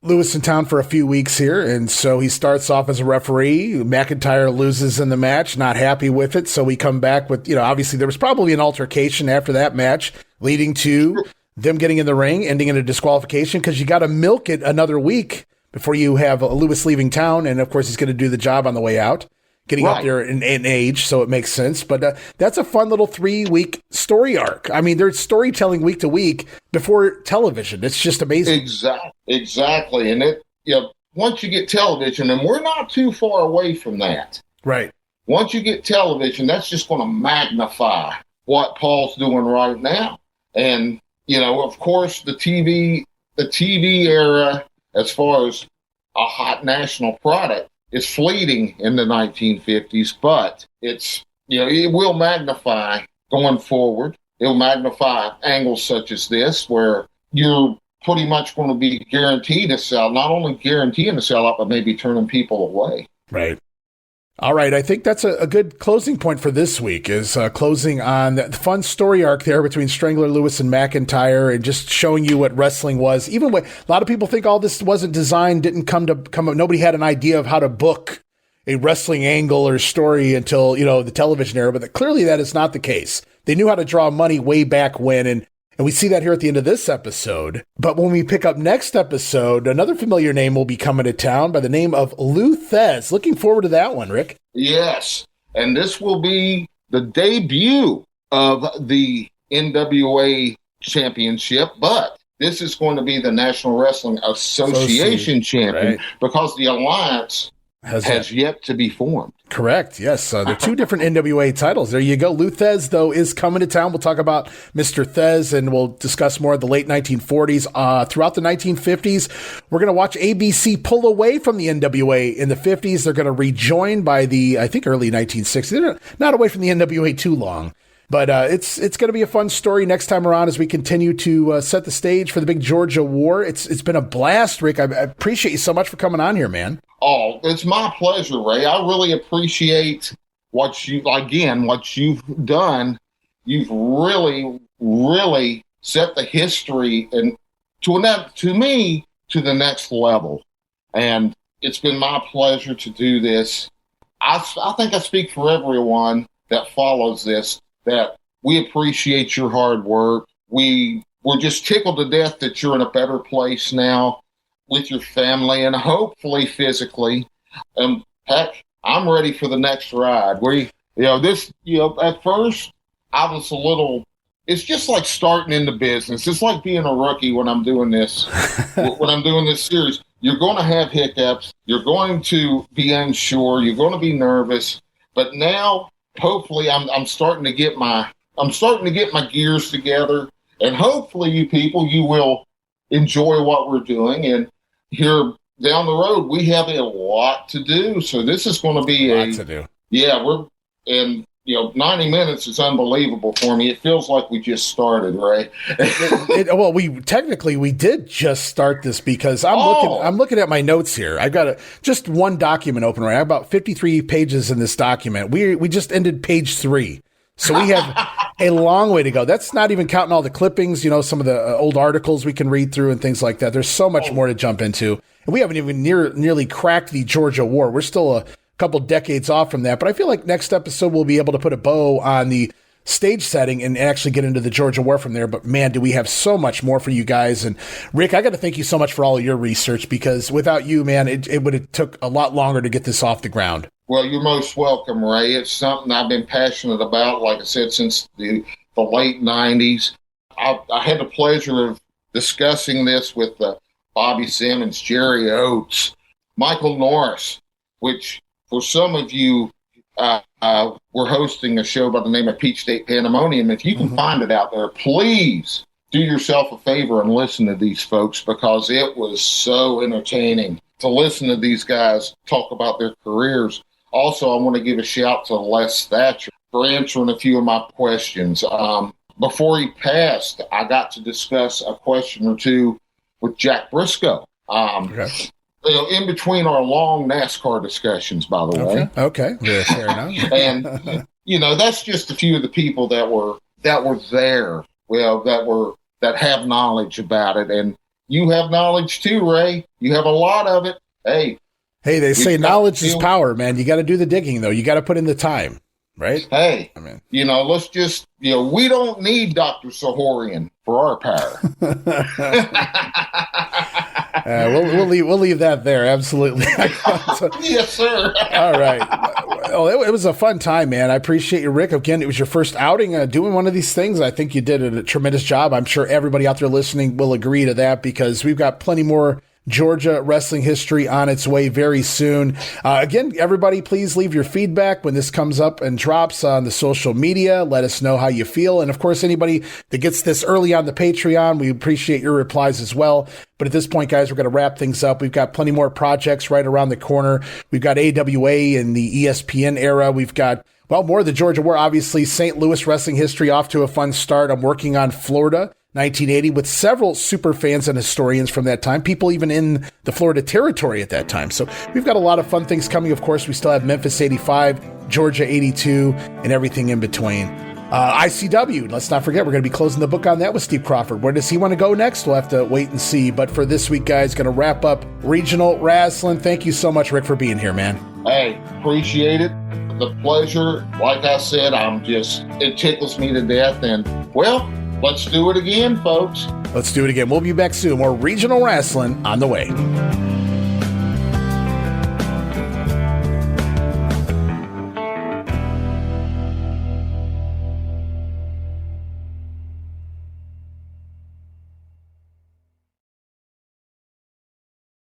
Lewis in town for a few weeks here, and so he starts off as a referee. McIntyre loses in the match, not happy with it, so we come back with, obviously there was probably an altercation after that match, leading to them getting in the ring, ending in a disqualification, because you got to milk it another week before you have Lewis leaving town, and of course he's going to do the job on the way out, getting up there in age, so it makes sense. But that's a fun little 3-week story arc. I mean, there's storytelling week to week before television. It's just amazing. Exactly. And once you get television, and we're not too far away from that. Right. Once you get television, that's just going to magnify what Paul's doing right now. And, of course, the TV era, as far as a hot national product, is fleeting in the 1950s, but it will magnify going forward. It'll magnify angles such as this, where you're pretty much going to be guaranteed to sell, not only guaranteeing to sell out, but maybe turning people away. Right. All right, I think that's a good closing point for this week, is closing on the fun story arc there between Strangler, Lewis, and McIntyre, and just showing you what wrestling was. Even when a lot of people think all this wasn't designed, didn't come up, nobody had an idea of how to book a wrestling angle or story until, the television era, but clearly that is not the case. They knew how to draw money way back when, and we see that here at the end of this episode. But when we pick up next episode, another familiar name will be coming to town by the name of Lou Thez. Looking forward to that one, Rick. Yes, and this will be the debut of the NWA Championship, but this is going to be the National Wrestling Association champion, because the Alliance has yet to be formed. Correct. Yes. The two different NWA titles. There you go. Lou Thez, though, is coming to town. We'll talk about Mr. Thez, and we'll discuss more of the late 1940s. Throughout the 1950s, we're going to watch ABC pull away from the NWA in the 50s. They're going to rejoin by the, I think, early 1960s. They're not away from the NWA too long. But it's going to be a fun story next time around as we continue to set the stage for the big Georgia War. It's been a blast, Rick. I appreciate you so much for coming on here, man. Oh, it's my pleasure, Ray. I really appreciate what you've done. You've really, really set the history and to me to the next level. And it's been my pleasure to do this. I think I speak for everyone that follows this, that we appreciate your hard work. We're just tickled to death that you're in a better place now with your family and hopefully physically. Heck, I'm ready for the next ride. At first I was it's just like starting in the business. It's like being a rookie when I'm doing this, when I'm doing this series. You're going to have hiccups. You're going to be unsure. You're going to be nervous. But now, hopefully, I'm starting to get my gears together, and hopefully, you will enjoy what we're doing. And here down the road, we have a lot to do. So this is going to be a lot to do. Yeah, 90 minutes is unbelievable for me. It feels like we just started, right? We did just start this, because I'm looking at my notes here. I've got just one document open right now, about 53 pages in this document. We just ended page 3. So we have a long way to go. That's not even counting all the clippings, some of the old articles we can read through and things like that. There's so much more to jump into. And we haven't even nearly cracked the Georgia War. We're still a couple decades off from that. But I feel like next episode we'll be able to put a bow on the stage setting and actually get into the Georgia War from there. But man, do we have so much more for you guys. And Rick, I got to thank you so much for all of your research, because without you, man, it would have took a lot longer to get this off the ground. Well, you're most welcome, Ray. It's something I've been passionate about, like I said, since the late 90s. I had the pleasure of discussing this with Bobby Simmons, Jerry Oates, Michael Norris, which for some of you, we're hosting a show by the name of Peach State Pandemonium. If you can find it out there, please do yourself a favor and listen to these folks, because it was so entertaining to listen to these guys talk about their careers. Also, I want to give a shout to Les Thatcher for answering a few of my questions. Before he passed, I got to discuss a question or two with Jack Briscoe. In between our long NASCAR discussions, by the way. Okay. Yeah, fair enough. And that's just a few of the people that were there. Well, that have knowledge about it, and you have knowledge too, Ray. You have a lot of it. Hey, they say knowledge is power, man. You got to do the digging, though. You got to put in the time, right? Hey, let's just, we don't need Dr. Sahorian for our power. We'll leave that there. Absolutely. Yes, sir. All right. Oh, it was a fun time, man. I appreciate you, Rick. Again, it was your first outing doing one of these things. I think you did a tremendous job. I'm sure everybody out there listening will agree to that, because we've got plenty more Georgia wrestling history on its way very soon. Again, everybody, please leave your feedback when this comes up and drops on the social media. Let us know how you feel. And of course, anybody that gets this early on the Patreon, we appreciate your replies as well. But at this point, guys, we're going to wrap things up. We've got plenty more projects right around the corner. We've got AWA in the ESPN era. We've got, more of the Georgia War, obviously. St. Louis wrestling history off to a fun start. I'm working on Florida 1980 with several super fans and historians from that time, people even in the Florida territory at that time. So we've got a lot of fun things coming. Of course, we still have Memphis 85, Georgia 82, and everything in between. ICW, let's not forget, we're going to be closing the book on that with Steve Crawford. Where does he want to go next? We'll have to wait and see. But for this week, guys, going to wrap up Regional Rasslin. Thank you so much, Rick, for being here, man. Hey, appreciate it. The pleasure. Like I said, it tickles me to death. And, let's do it again, folks. Let's do it again. We'll be back soon. More Regional Rasslin on the way.